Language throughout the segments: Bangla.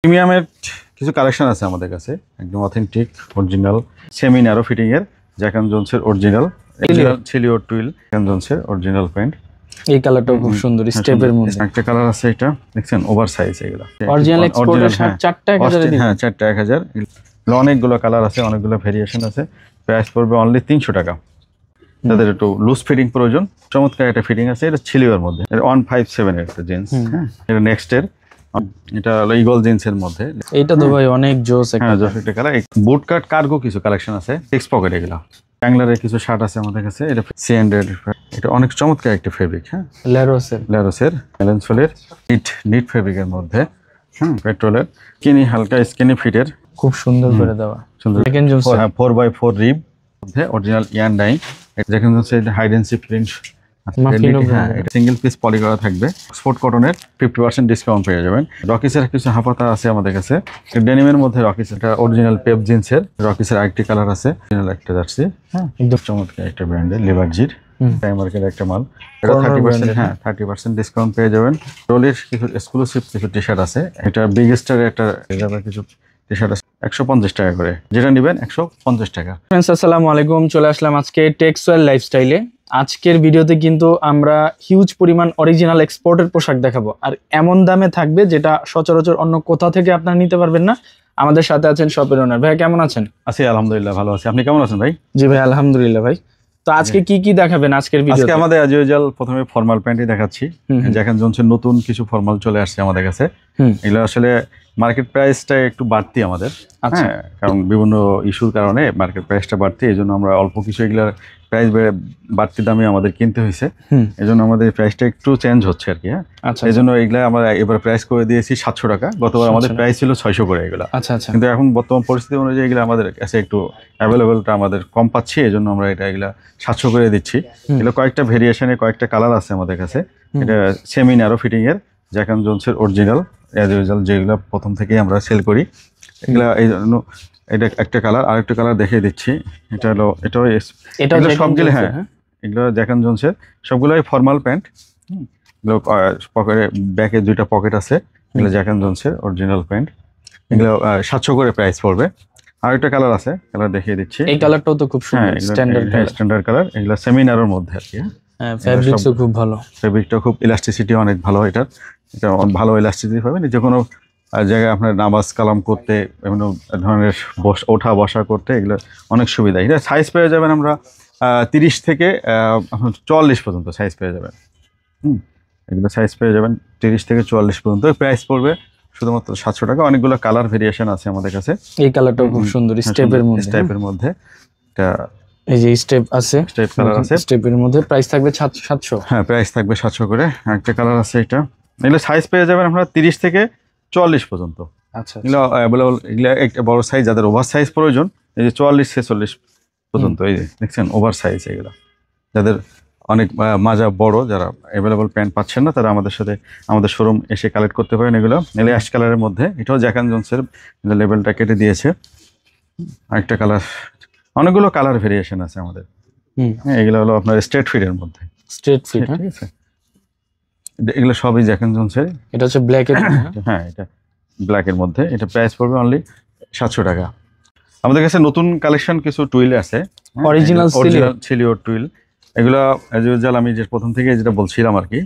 প্রিমিয়ামের কিছু কালেকশন আছে আমাদের কাছে, একদম authentic original semi narrow fitting এর জ্যাক এন্ড জোনসের অরিজিনাল ছিলিও টুইল জ্যাক এন্ড জোনসের অরিজিনাল প্যান্ট। এই কালারটাও খুব সুন্দর স্টেপের মধ্যে। একটা কালার আছে, এটা দেখছেন ওভার সাইজ, এগুলো অরিজিনাল এক্সপোর্টের শার্ট 4টা 1000 এ দিবেন। হ্যাঁ 4টা 1000। অনেকগুলো কালার আছে, অনেকগুলো ভেরিয়েশন আছে। প্রাইস পড়বে অনলি 300 টাকা। তাদের একটু লুজ ফিটিং প্রয়োজন, চমৎকার একটা ফিটিং আছে। এটা ছিলিওর মধ্যে, এটা 157 এর একটা জিন্স। হ্যাঁ, এটা নেক্সট এর, এটা হলো ইগল জিন্সের মধ্যে। এইটা তো ভাই অনেক জোস একটা। হ্যাঁ, জোস একটা কালার। বুট কাট কার্গো কিছু কালেকশন আছে, সিক্স পকেট এগুলো। ব্যাঙ্গলারের কিছু শার্ট আছে আমাদের কাছে, এটা C&A, এটা অনেক চমৎকার একটা ফেব্রিক। হ্যাঁ, ল্যারোসের এলেন্সফলের নিট ফেব্রিকের মধ্যে। পেট্রোলের হালকা স্কিনি ফিটের, খুব সুন্দর করে দেওয়া, সুন্দর 4x4 রিব মধ্যে অরিজিনাল ইয়ান ডাই। যেখানে হচ্ছে hide and seek print, single piece poly করা থাকবে। অক্সফোর্ড কটনের 50% ডিসকাউন্ট পেয়ে যাবেন। রকিসের কিছু হাফাতা আছে আমাদের কাছে, ডেনিমের মধ্যে রকিস, এটা অরিজিনাল পেপ জিন্সের। রকিসের আরেকটি কালার আছে, অরিজিনাল একটা জার্সি। হ্যাঁ, একদম চমৎকার একটা ব্র্যান্ডের লিভারজির টাইমার্কের একটা মাল। এটা 30%, হ্যাঁ 30% ডিসকাউন্ট পেয়ে যাবেন। রোলের কিছু এক্সক্লুসিভ কিছু টি শার্ট আছে, এটা বিগেস্টারের একটা কিছু টি শার্ট আছে 150 টাকা করে, যেটা নেবেন 150 টাকা। ফ্রেন্ডস আসসালামু আলাইকুম, চলে আসলাম আজকে টেক্সওয়েল লাইফস্টাইলে। আজকের ভিডিওতে কিন্তু আমরা হিউজ পরিমাণ অরিজিনাল এক্সপোর্টের পোশাক দেখাবো, আর এমন দামে থাকবে যেটা সচরাচর অন্য কোথাও থেকে আপনারা নিতে পারবেন না। আমাদের সাথে আছেন শপের ওনার ভাই, কেমন আছেন? আছি আলহামদুলিল্লাহ, ভালো আছি। আপনি কেমন আছেন ভাই? জি ভাই আলহামদুলিল্লাহ। ভাই তো আজকে কি দেখাবেন আজকের ভিডিওতে? আজকে আমাদের অ্যাজ ইউজুয়াল প্রথমে ফর্মাল প্যান্টই দেখাচ্ছি। জ্যাক এন্ড জোনসের নতুন কিছু ফর্মাল চলে আসছে আমাদের কাছে। এগুলো আসলে মার্কেট প্রাইসটা একটু বাড়তি আমাদের, হ্যাঁ, কারণ বিভিন্ন ইস্যুর কারণে মার্কেট প্রাইসটা বাড়তি। এই জন্য আমরা অল্প কিছু এগুলার প্রাইস বাড়তি দামে আমাদের কিনতে হয়েছে। এই জন্য আমাদের প্রাইসটা একটু চেঞ্জ হচ্ছে আর কি। হ্যাঁ, এই জন্য এগুলা আমরা এবার প্রাইস করে দিয়েছি 700 টাকা। গতবার আমাদের প্রাইস ছিল 600 করে এগুলো। কিন্তু এখন বর্তমান পরিস্থিতি অনুযায়ী এগুলো আমাদের কাছে একটু অ্যাভেলেবেলটা আমাদের কম পাচ্ছি, এই জন্য আমরা এগুলা 700 করে দিচ্ছি। এগুলো কয়েকটা ভেরিয়েশনে কয়েকটা কালার আছে আমাদের কাছে। এটা সেমি ন্যারো ফিটিং এর জ্যাক এন্ড জোনসের অরিজিনাল অ্যাজ ইউজুয়াল যেগুলো প্রথম থেকেই আমরা সেল করি। এগুলা এই জন্য এটা একটা কালার, আরেকটা কালার দেখিয়ে দিচ্ছি। এটা হলো এটাও সবগুলো, হ্যাঁ এগুলো জ্যাক এন্ড জোনসের সবগুলোই ফর্মাল প্যান্ট। এগুলো পকেটে ব্যাকে 2টা পকেট আছে। এগুলো জ্যাক এন্ড জোনসের অরিজিনাল প্যান্ট। এগুলো 700 করে প্রাইস পড়বে। আরেকটা কালার আছে, কালার দেখিয়ে দিচ্ছি। এই কালারটাও তো খুব সুন্দর, স্ট্যান্ডার্ড কালার। এগুলো সেমি ন্যারোর মধ্যে আর কি। হ্যাঁ, ফেব্রিক্সও খুব ভালো, ফেব্রিকটা খুব ইলাস্টিসিটি অনেক ভালো। এটা ভালো ইলাস্টিসিটি পাবেন। যে কোনো জায়গায় আপনার নামাজ কালাম করতে, বিভিন্ন ধরনের ওঠা বসা করতে এগুলো অনেক সুবিধা। এটা সাইজ পেয়ে যাবেন আমরা 30 থেকে 44 পর্যন্ত সাইজ পেয়ে যাবেন। এগুলো সাইজ পেয়ে যাবেন 30 থেকে 44 পর্যন্ত। প্রাইস পড়বে শুধুমাত্র 700 টাকা। অনেকগুলো কালার ভেরিয়েশন আছে আমাদের কাছে। এই কালারটাও খুব সুন্দর স্টেপের মধ্যে। এটা এই যে স্টেপ কালার আছে, স্টেপের মধ্যে প্রাইস থাকবে 700। হ্যাঁ, প্রাইস থাকবে 700 করে। একটা কালার আছে এটা। এগুলো সাইজ পেয়ে যাবেন আপনারা 30 থেকে 44 পর্যন্ত। আচ্ছা, এগুলো অ্যাভেলেবল। এগুলো একটা বড় সাইজ, যাদের ওভার সাইজ প্রয়োজন, এই যে 44-46 পর্যন্ত। এই যে দেখছেন ওভার সাইজ, এগুলো যাদের অনেক মাজা বড়, যারা অ্যাভেলেবল প্যান্ট পাচ্ছেন না, তারা আমাদের সাথে আমাদের শোরুম এসে কালেক্ট করতে পারেন। এগুলো অ্যাশ কালারের মধ্যে, এটাও জ্যাক এন্ড জোনসের লেবেলটা কেটে দিয়েছে। আরেকটা কালার, অনেকগুলো কালার ভেরিয়েশন আছে আমাদের। হ্যাঁ, এগুলো হলো আপনার স্ট্রেট ফিটের মধ্যে। স্ট্রেট ফিট, ঠিক আছে। এগুলো সবই জ্যাক এন্ড জোনসের। এটা হচ্ছে ব্ল্যাক এর, হ্যাঁ এটা ব্ল্যাকের মধ্যে। এটা প্রাইস পড়বে অনলি 700 টাকা। আমাদের কাছে নতুন কালেকশন কিছু টুইল আছে, অরিজিনাল ছিলিও টুইল। এগুলো অ্যাজ ইউজুয়াল আমি যে প্রথম থেকে যেটা বলছিলাম আর কি,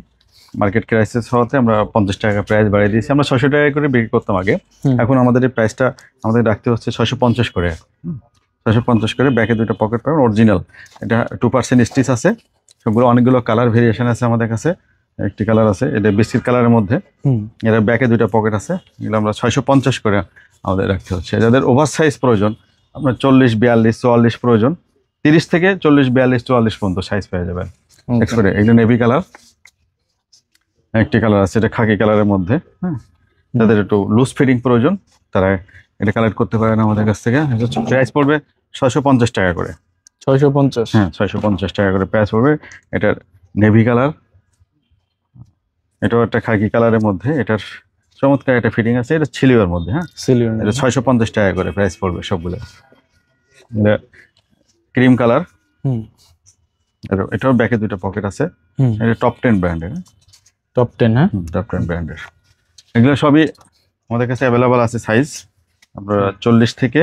মার্কেট ক্রাইসিস হওয়াতে আমরা 50 টাকা প্রাইস বাড়িয়ে দিয়েছি। আমরা 600 টাকা করে বিক্রি করতাম আগে, এখন আমাদের এই প্রাইসটা আমাদের রাখতে হচ্ছে 650 করে। 650 করে। ব্যাকে 2টা পকেট পাবেন অরিজিনাল। এটা 2% স্টিচ আছে। সবগুলো অনেকগুলো কালার ভেরিয়েশন আছে আমাদের কাছে। একটি কালার আছে, এটা বিস্কিট কালারের মধ্যে। এটা ব্যাকে 2টা পকেট আছে। এগুলো আমরা 650 করে আমাদের রাখতে হচ্ছে। যাদের ওভার সাইজ প্রয়োজন, আপনার 40, 42, 44 প্রয়োজন, 30 থেকে 40, 42, 44 পর্যন্ত সাইজ পেয়ে যাবেন। এগুলো নেভি কালার। একটি কালার আছে, এটা খাকি কালারের মধ্যে। হ্যাঁ, যাদের একটু লুজ ফিটিং প্রয়োজন, তারা এটা কালেক্ট করতে পারেন আমাদের কাছ থেকে। প্রাইস পড়বে 650 টাকা করে। 650? হ্যাঁ, 650 টাকা করে প্রাইস পড়বে। এটার নেভি কালার, এটাও একটা খাকি কালারের মধ্যে। এটার চমৎকার একটা ফিটিং আছে। এটা ছিলিওর মধ্যে। হ্যাঁ, এটা 650 টাকা করে প্রাইস পড়বে সবগুলো। এটা ক্রিম কালার। এটাও ব্যাকে 2টা পকেট আছে। এটা টপ 10 ব্র্যান্ডের। টপ 10? হ্যাঁ, টপ 10 ব্র্যান্ডের। এগুলো সবই আমাদের কাছে অ্যাভেলেবল আছে সাইজ আপনার 40 থেকে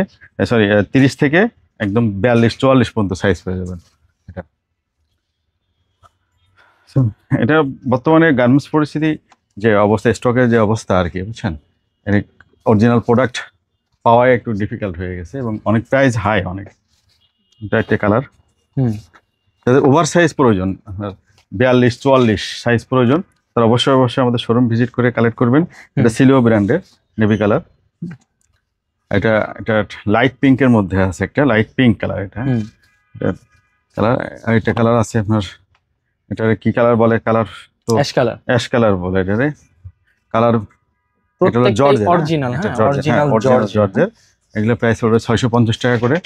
30 থেকে একদম 42-44 পর্যন্ত সাইজ পেয়ে যাবেন। এটা So, এটা বর্তমানে গার্মেন্টস পরিস্থিতি যে অবস্থা, স্টকের যে অবস্থা আর কি, বুঝছেন, অরিজিনাল প্রোডাক্ট পাওয়া একটু ডিফিকাল্ট হয়ে গেছে এবং অনেক প্রাইস হাই অনেক। এটা একটা কালার, যাদের ওভার সাইজ প্রয়োজন, 42-44 সাইজ প্রয়োজন, তারা অবশ্যই আমাদের শোরুম ভিজিট করে কালেক্ট করবেন। এটা সিলিও ব্র্যান্ডের নেভি কালার। এটা লাইট পিঙ্কের মধ্যে আছে, একটা লাইট পিঙ্ক কালার। এটা কালার, আর একটা কালার আছে আপনার, এটা কি কালার বলে, কালার তো অ্যাশ কালার বলে এটারে কালার। এটা হলো জর্জের অরিজিনাল, জর্জের। এগুলো প্রাইস পড়বে 650 টাকা করে।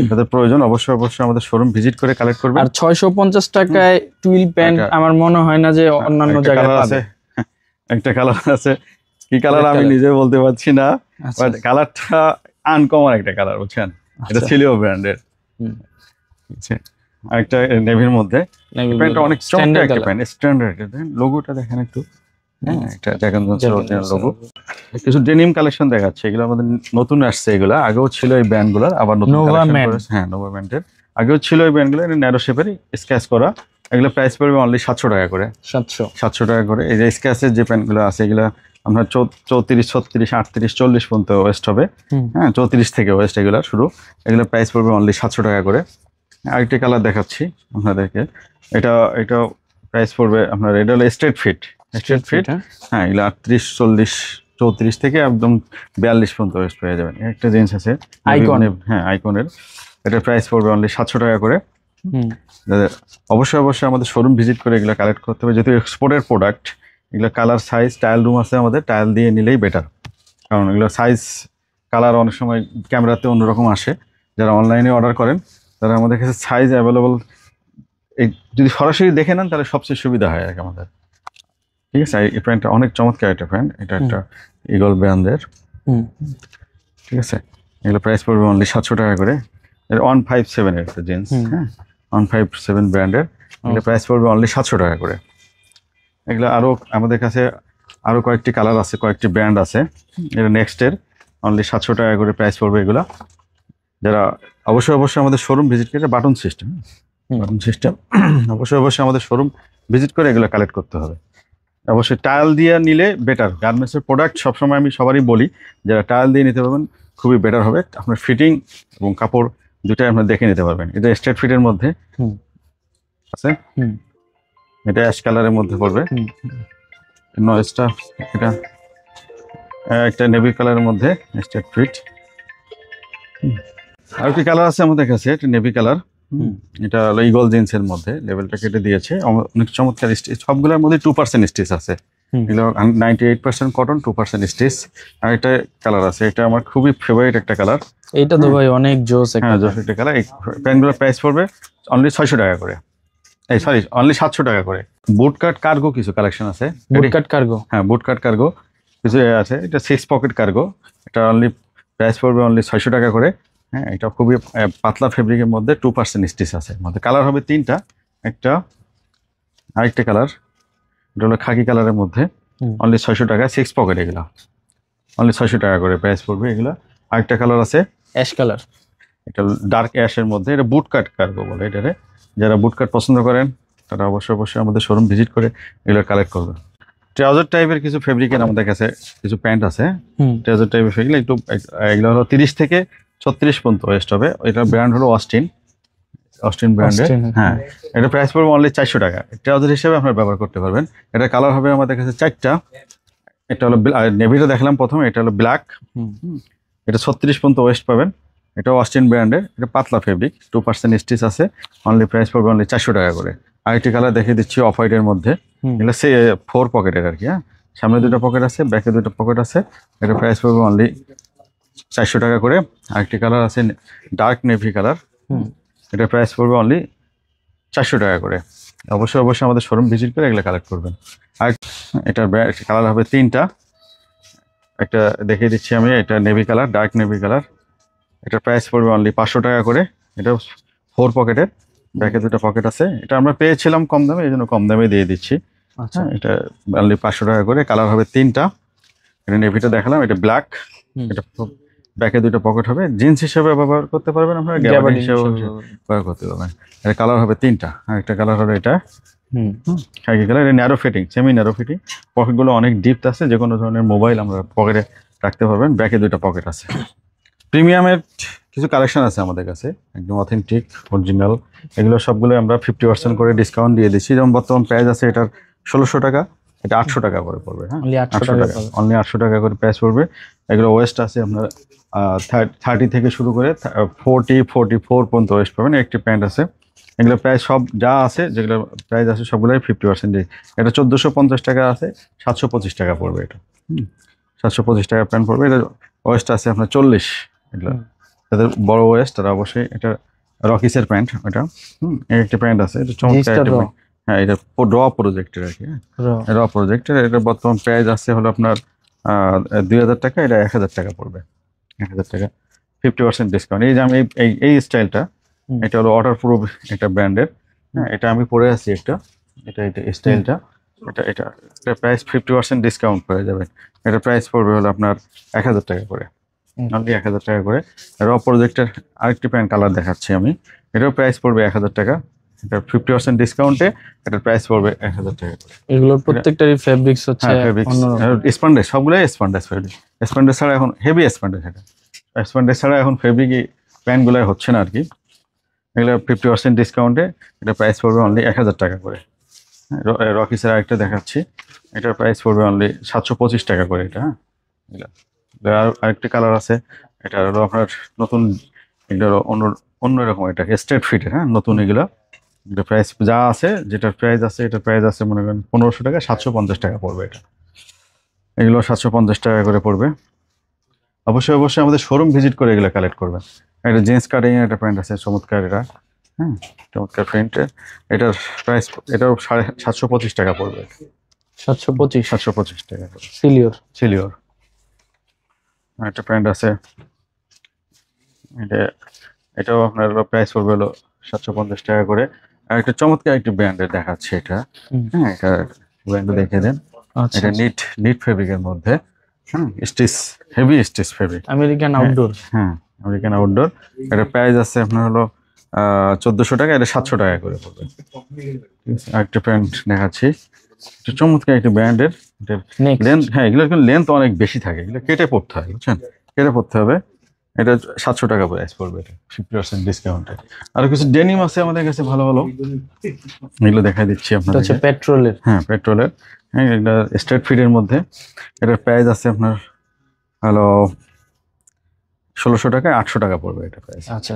যাদের প্রয়োজন অবশ্যই আমাদের শোরুম ভিজিট করে কালেক্ট করবেন। আর 650 টাকায় টুইল প্যান্ট আমার মনে হয় না যে অন্যান্য জায়গায় পাবে। একটা কালার আছে, কি কালার আমি নিজে বলতে পারছি না, বাট কালারটা আনকমন একটা কালার, বুঝছেন। এটা সিলিও ব্র্যান্ডের। আরেকটা নেভির মধ্যে, প্যান্টটা অনেক চমৎকার একটা প্যান্ট, স্ট্যান্ডার্ড। লোগোটা দেখেন একটু, এটা Jack and Johnson original logo. কিছু ডেনিম কালেকশন দেখাচ্ছে, এগুলো আমাদের নতুন আসছে। এগুলো আগেও ছিল এই ব্র্যান্ডগুলোর, আবার নতুন কালেকশন করেছে। হ্যাঁ, নোভা ব্র্যান্ডের আগেও ছিল এই ব্র্যান্ডগুলো। এটা ন্যারো শেপের স্কেচ করা। এগুলো প্রাইস পড়বে অনলি 700 টাকা করে। 700 টাকা করে। এই যে স্কেচের যে প্যান্টগুলো আছে, এগুলো আমরা 34, 36, 38, 40 পর্যন্ত ওয়েস্ট হবে। হ্যাঁ, 34 থেকে ওয়েস্ট এগুলো শুরু। এগুলো প্রাইস পড়বে অনলি 700 টাকা করে। আরেকটি কালার দেখাচ্ছি আপনাদেরকে। এটা প্রাইস পড়বে আপনার, এটা হলো স্ট্রেট ফিট। হ্যাঁ, এগুলো 38, 40, 34 থেকে একদম 42 পর্যন্ত ওয়েস্ট পেয়ে যাবেন। একটা জিন্স আছে হ্যাঁ আইকনের, এটার প্রাইস পড়বে অনলি 700 টাকা করে। অবশ্যই আমাদের শোরুম ভিজিট করে এগুলো কালেক্ট করতে হবে, যেহেতু এক্সপোর্টের প্রোডাক্ট। এগুলো কালার, সাইজ, ট্রায়াল রুম আছে আমাদের, ট্রায়াল দিয়ে নিলেই বেটার। কারণ এগুলো সাইজ, কালার অনেক সময় ক্যামেরাতে অন্যরকম আসে। যারা অনলাইনে অর্ডার করেন তারা আমাদের কাছে সাইজ অ্যাভেলেবল, এই যদি সরাসরি দেখে নেন তাহলে সবচেয়ে সুবিধা হয় আর কি আমাদের। ঠিক আছে, এই প্যান্টটা অনেক চমৎকার একটা প্যান্ট। এটা একটা ইগল ব্র্যান্ডের। ঠিক আছে, এগুলো প্রাইস পড়বে অনলি 700 টাকা করে। 157 এর একটা জিন্স, হ্যাঁ 157 ব্র্যান্ডের। এগুলো প্রাইস পড়বে অনলি 700 টাকা করে। এগুলো আরো আমাদের কাছে আরো কয়েকটি কালার আছে, কয়েকটি ব্র্যান্ড আছে। এটা নেক্সটের অনলি 700 টাকা করে প্রাইস পড়বে এগুলা। যারা অবশ্যই আমাদের শোরুম ভিজিট করে, বাটন সিস্টেম অবশ্যই আমাদের শোরুম ভিজিট করে এগুলো কালেক্ট করতে হবে। অবশ্যই টায়াল দিয়ে নিলে বেটার। গার্মেন্টসের প্রোডাক্ট সবসময় আমি সবারই বলি, যারা টায়াল দিয়ে নিতে পারবেন খুবই বেটার হবে। আপনার ফিটিং এবং কাপড় দুটাই আপনার দেখে নিতে পারবেন। এটা স্ট্রেট ফিটের মধ্যে আছে, এটা অ্যাশ কালারের মধ্যে পড়বে। নয়েজটা, এটা একটা নেভি কালারের মধ্যে স্ট্রেট ফিট। আর কি কালার আছে আমাদের কাছে, এটা নেভি কালার। এটা হলো ইগল জিন্সের মধ্যে, লেভেলটা কেটে দিয়েছে। অনেক চমৎকার স্টিচ, সবগুলোর মধ্যে 2% স্টিচ আছে। এগুলো 98% কটন, 2% স্টিচ। আর এটা কালার আছে, এটা আমার খুবই ফেভারিট একটা কালার। এইটা তো ভাই অনেক জোস একটা কালার। এই প্যান্টগুলোর প্রাইস পড়বে অনলি 600 টাকা করে। অনলি 700 টাকা করে। বুট কাট কার্গো কিছু কালেকশন আছে। বুট কাট কার্গো, হ্যাঁ বুট কাট কার্গো কিছু আছে। এটা 6 পকেট কার্গো। এটা অনলি প্রাইস পড়বে অনলি 600 টাকা করে। হ্যাঁ, এটা খুবই পাতলা ফেব্রিকের মধ্যে, 2% স্টিচ আছে। মধ্যে কালার হবে 3টা। আরেকটা কালার, এটা হলো খাকি কালারের মধ্যে, অনলি 600 টাকা। 6 পকেট এগুলো অনলি 600 টাকা করে প্রাইস পড়বে এগুলো। আরেকটা কালার আছে অ্যাশ কালার, এটা ডার্ক অ্যাশের মধ্যে, এটা বুট কাট কার্গো বলে এটারে। যারা বুট কাট পছন্দ করেন তারা অবশ্যই আমাদের শোরুম ভিজিট করে এগুলো কালেক্ট করবে। ট্রাউজার টাইপের কিছু ফেব্রিকের আমাদের কাছে কিছু প্যান্ট আছে। ট্রাউজার টাইপের ফেব্রিক একটু, এগুলো হলো 30 থেকে 36 পর্যন্ত ওয়েস্ট হবে। এটা ব্র্যান্ড হলো অস্টিন ব্র্যান্ডের। হ্যাঁ, এটা প্রাইস পড়বে অনলি 400 টাকা। ট্রাউজার হিসেবে আপনারা ব্যবহার করতে পারবেন। এটা কালার হবে আমাদের কাছে 4টা। এটা হলো নেভিটা দেখলাম প্রথমে, এটা হলো ব্ল্যাক। এটা 36 পর্যন্ত ওয়েস্ট পাবেন। এটা অস্টিন ব্র্যান্ডের, এটা পাতলা ফেব্রিক, 2% স্টিচ আছে। অনলি প্রাইস পড়বে অনলি 400 টাকা করে। আরেকটি কালার দেখিয়ে দিচ্ছি অফ হোয়াইটের মধ্যে। এগুলো 4 পকেটের আর কি। হ্যাঁ, সামনে 2টা পকেট আছে, ব্যাকে 2টা পকেট আছে। এটা প্রাইস পড়বে অনলি 400 টাকা করে। আরেকটি কালার আছে ডার্ক নেভি কালার, এটা প্রাইস পড়বে অনলি 400 টাকা করে। অবশ্যই আমাদের শোরুম ভিজিট করে এগুলো কালেক্ট করবেন। আর এটার কালার হবে 3টা। একটা দেখিয়ে দিচ্ছি আমি, এটা navy colour, dark navy colour. এটার প্রাইস পড়বে অনলি 500 টাকা করে। এটা 4 পকেটের, ব্যাকে 2টা পকেট আছে। এটা আমরা পেয়েছিলাম কম দামে, এই জন্য কম দামে দিয়ে দিচ্ছি। আচ্ছা, এটা অনলি 500 টাকা করে। কালার হবে 3টা। এটা নেভিটা দেখালাম, এটা ব্ল্যাক, এটা ব্যাকে দুটো পকেট হবে, জিন্স হিসেবে ব্যবহার করতে পারবেন, আপনারা গ্যাবার্ডিন হিসেবে ব্যবহার করতে পারবেন। এটা কালার হবে 3টা, আর একটা কালার হবে এটা খাকি কালার, এটা narrow fitting, semi narrow fitting, পকেটগুলো অনেক ডিপ আছে, যে কোনো ধরনের মোবাইল আমরা পকেটে রাখতে পারবেন, ব্যাকে 2টা পকেট আছে। প্রিমিয়ামের কিছু কালেকশন আছে আমাদের কাছে, একদম অথেন্টিক অরিজিনাল, এগুলো সবগুলো আমরা 50% করে ডিসকাউন্ট দিয়ে দিচ্ছি। যেমন বর্তমান প্রাইস আছে এটার 1600 টাকা, এটা 800 টাকা করে পড়বে। হ্যাঁ, 800 টাকা, অনলি 800 টাকা করে প্রাইস পড়বে। এগুলো ওয়েস্ট আছে আপনার 30 থেকে শুরু করে 44 পর্যন্ত ওয়েস্ট পাবেন। একটি প্যান্ট আছে, এগুলো প্রাইস সব যা আছে যেগুলো প্রাইস আছে সবগুলোই 50% দিয়ে। এটা 1450 টাকা আছে, 725 টাকা পড়বে এটা। 725 টাকা প্যান্ট পড়বে। এটা ওয়েস্ট আছে আপনার 40, এগুলো যাদের বড় ওয়েস্ট তারা অবশ্যই এটা রকিসের প্যান্ট, এটা একটা প্যান্ট আছে, এটা চমৎকার একটা প্যান্ট। হ্যাঁ, এটা র প্রজেক্টের আর কি, র প্রজেক্টের। এটা বর্তমান প্রাইস আছে হলো আপনার 2000 টাকা, এটা 1000 টাকা পড়বে, 1000 টাকা 50% ডিসকাউন্ট। এই যে আমি এই স্টাইলটা, এটা হলো ওয়াটার প্রুফ একটা ব্র্যান্ডের। হ্যাঁ, এটা আমি পরে আছি একটা, এটা স্টাইলটা, এটা প্রাইস 50% ডিসকাউন্ট করে যাবে। এটা প্রাইস পড়বে হলো আপনার 1000 টাকা করে, অনলি 1000 টাকা করে। র প্রজেক্টের আরেকটি প্যান্ট কালার দেখাচ্ছি আমি, এটাও প্রাইস পড়বে 1000 টাকা, এটা 50% ডিসকাউন্টে এটার প্রাইস পড়বে 1000 টাকা করে। এগুলোর প্রত্যেকটারই ফেব্রিক্স হচ্ছে স্পন্ডেস, সবগুলোই স্পন্ডেস ফেব্রিক। স্পন্ডেস ছাড়া এখন হেভি স্পন্ডেস, এটা স্পন্ডেস ছাড়া এখন ফেব্রিক প্যান্টগুলো হচ্ছে না আর কি। এগুলো 50% ডিসকাউন্টে এটা প্রাইস পড়বে অনলি 1000 টাকা করে। রকিসের আরেকটা দেখাচ্ছি, এটার প্রাইস পড়বে অনলি 725 টাকা করে এটা। হ্যাঁ, আর আরেকটি কালার আছে, এটা হলো আপনার নতুন, এটা অন্যরকম, এটা স্ট্রেট ফিটের। হ্যাঁ, নতুন এগুলো, এটা প্রাইস যা আছে, যেটার প্রাইস আছে এটার প্রাইস আছে মনে করেন 1500 টাকা, 750 টাকা পড়বে এটা। এগুলো 750 টাকা করে পড়বে। অবশ্যই আমাদের শোরুম ভিজিট করে এগুলো কালেক্ট করবেন। একটা জিন্স কাটিং একটা প্যান্ট আছে চমৎকার, এটা চমৎকার প্রিন্টের, এটার প্রাইস এটাও 725 টাকা পড়বে। 725 টাকা সিলিওর। একটা প্যান্ট আছে, এটাও আপনার প্রাইস পড়বে হলো 750 টাকা করে। আর একটা চমৎকার একটি ব্র্যান্ডের দেখাচ্ছে এটা। হ্যাঁ, এটা ব্র্যান্ড দেখে দেন। এটা নিট ফেব্রিকের মধ্যে, stitch, heavy stitch fabric, American outdoor. হ্যাঁ, আমেরিকান আউটডোর। এটা প্রাইস আছে আপনার হলো 1400 টাকা, এটা 700 টাকা করে পড়বে। আরেকটা প্যান্ট দেখাচ্ছি, চমৎকার একটি ব্র্যান্ডের, লেন্থ, হ্যাঁ এগুলো লেন্থ অনেক বেশি থাকে, এগুলো কেটে পড়তে হয়, বুঝছেন, কেটে পড়তে হবে। এটা 700 টাকা প্রাইস পড়বে, এটা 50% ডিসকাউন্টে। আর কিছু ডেনিম আছে আমাদের কাছে ভালো ভালো, এগুলো দেখাই দিচ্ছি আপনাদের। পেট্রোলের, হ্যাঁ পেট্রোলের, হ্যাঁ এটা স্ট্রেট ফিটের মধ্যে। এটার প্রাইস আছে আপনার হলো 1600 টাকা, 800 টাকা পড়বে এটা প্রাইস। আচ্ছা,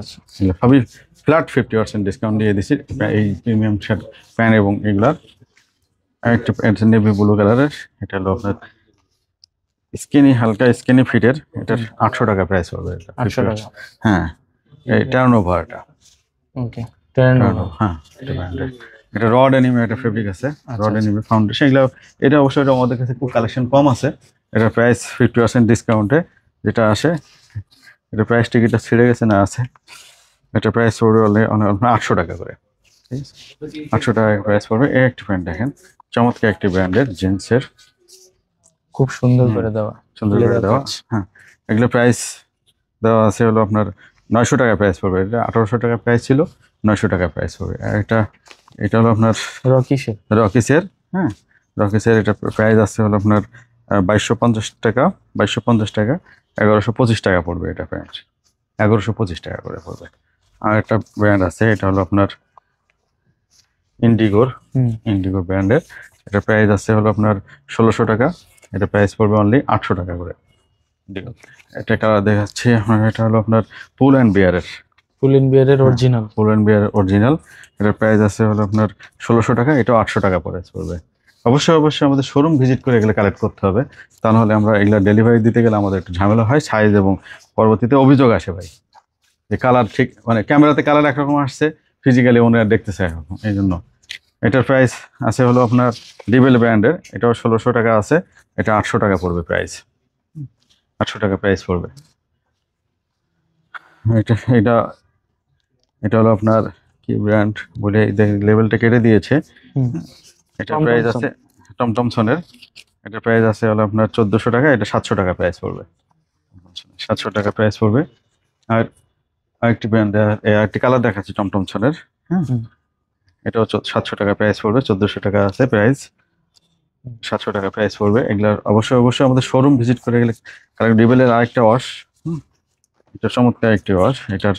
সবই ফ্ল্যাট 50% ডিসকাউন্ট দিয়ে দিচ্ছি এই প্রিমিয়াম শার্ট প্যান্ট এবং এগুলার। একটা নেভি ব্লু কালারের, এটা হলো আপনার হালকা স্কিনি ফিটের, এটার 800 টাকা প্রাইস হবে। 800 টাকা। হ্যাঁ, এই টার্নওভার, এটা ওকে, টার্নওভার। হ্যাঁ, এটা ব্র্যান্ডের, এটা র ডেনিমে একটা ফেব্রিক আছে, র ডেনিমে ফাউন্ডেশন। এগুলো এটা অবশ্যই আমাদের কাছে খুব কালেকশন কম আছে। এটা প্রাইস 50% ডিসকাউন্টে যেটা আসে, এটা প্রাইস টিকিটটা ছিঁড়ে গেছে না আছে, এটা প্রাইস পড়বে অনেক 800 টাকা করে, ঠিক আছে, 800 টাকা প্রাইস পড়বে। এই একটি প্যান্ট দেখেন, চমৎকার একটি ব্র্যান্ডের জিন্সের, খুব সুন্দর করে দেওয়া। হ্যাঁ, এগুলো প্রাইস দেওয়া আছে হলো আপনার 900 টাকা প্রাইস পড়বে। এটা 1800 টাকা প্রাইস ছিল, 900 টাকা প্রাইস পড়বে। আর এটা হলো আপনার রকিসের, হ্যাঁ রকিসের, এটা প্রাইস আছে হলো আপনার 2250 টাকা, 1125 টাকা পড়বে এটা প্যান্ট, 1125 টাকা করে পড়বে। আর একটা ব্র্যান্ড আছে, এটা হলো আপনার ইন্ডিগোর ব্র্যান্ডের, এটা প্রাইস আছে হলো আপনার 1600 টাকা, এটা প্রাইস পড়বে অনলি 800 টাকা করে। এটা কালার দেখাচ্ছি আপনার, এটা হলো আপনার পুল অ্যান্ড বিয়ারের অরিজিনাল, এটার প্রাইস আছে হলো আপনার 1600 টাকা, এটাও 800 টাকা প্রাইস পড়বে। অবশ্যই আমাদের শোরুম ভিজিট করে এগুলো কালেক্ট করতে হবে, তা নাহলে আমরা এগুলো ডেলিভারি দিতে গেলে আমাদের একটু ঝামেলা হয়, সাইজ এবং পরবর্তীতে অভিযোগ আসে ভাই, যে কালার ঠিক, মানে ক্যামেরাতে কালার একরকম আসছে, ফিজিক্যালি ওনারা দেখতে চায়, এই জন্য। এটার প্রাইস আছে হলো আপনার ডিবেল ব্র্যান্ডের, এটাও 1600 টাকা আছে, এটা 800 টাকা পড়বে প্রাইস, 800 টাকা প্রাইস পড়বে। এটা হলো আপনার কি ব্র্যান্ড বলে লেভেলটা কেটে দিয়েছে। এটা প্রাইস আছে টমটমসনের, এটা প্রাইস আছে হলো আপনার 1400 টাকা, এটা 700 টাকা প্রাইস পড়বে, 700 টাকা প্রাইস পড়বে। আর আরেকটি ব্র্যান্ড, আরেকটি কালার দেখাচ্ছি টমটমসনের। হ্যাঁ, এটাও 700 টাকা প্রাইস পড়বে, 1400 টাকা আছে প্রাইস, 700 টাকা প্রাইস পড়বে। এগুলার অবশ্যই অবশ্যই আমাদের শোরুম ভিজিট করে গেলে, কারণ রিবেলের আরেকটা ওয়াশ, এটা চমৎকার একটি ওয়াশ, এটার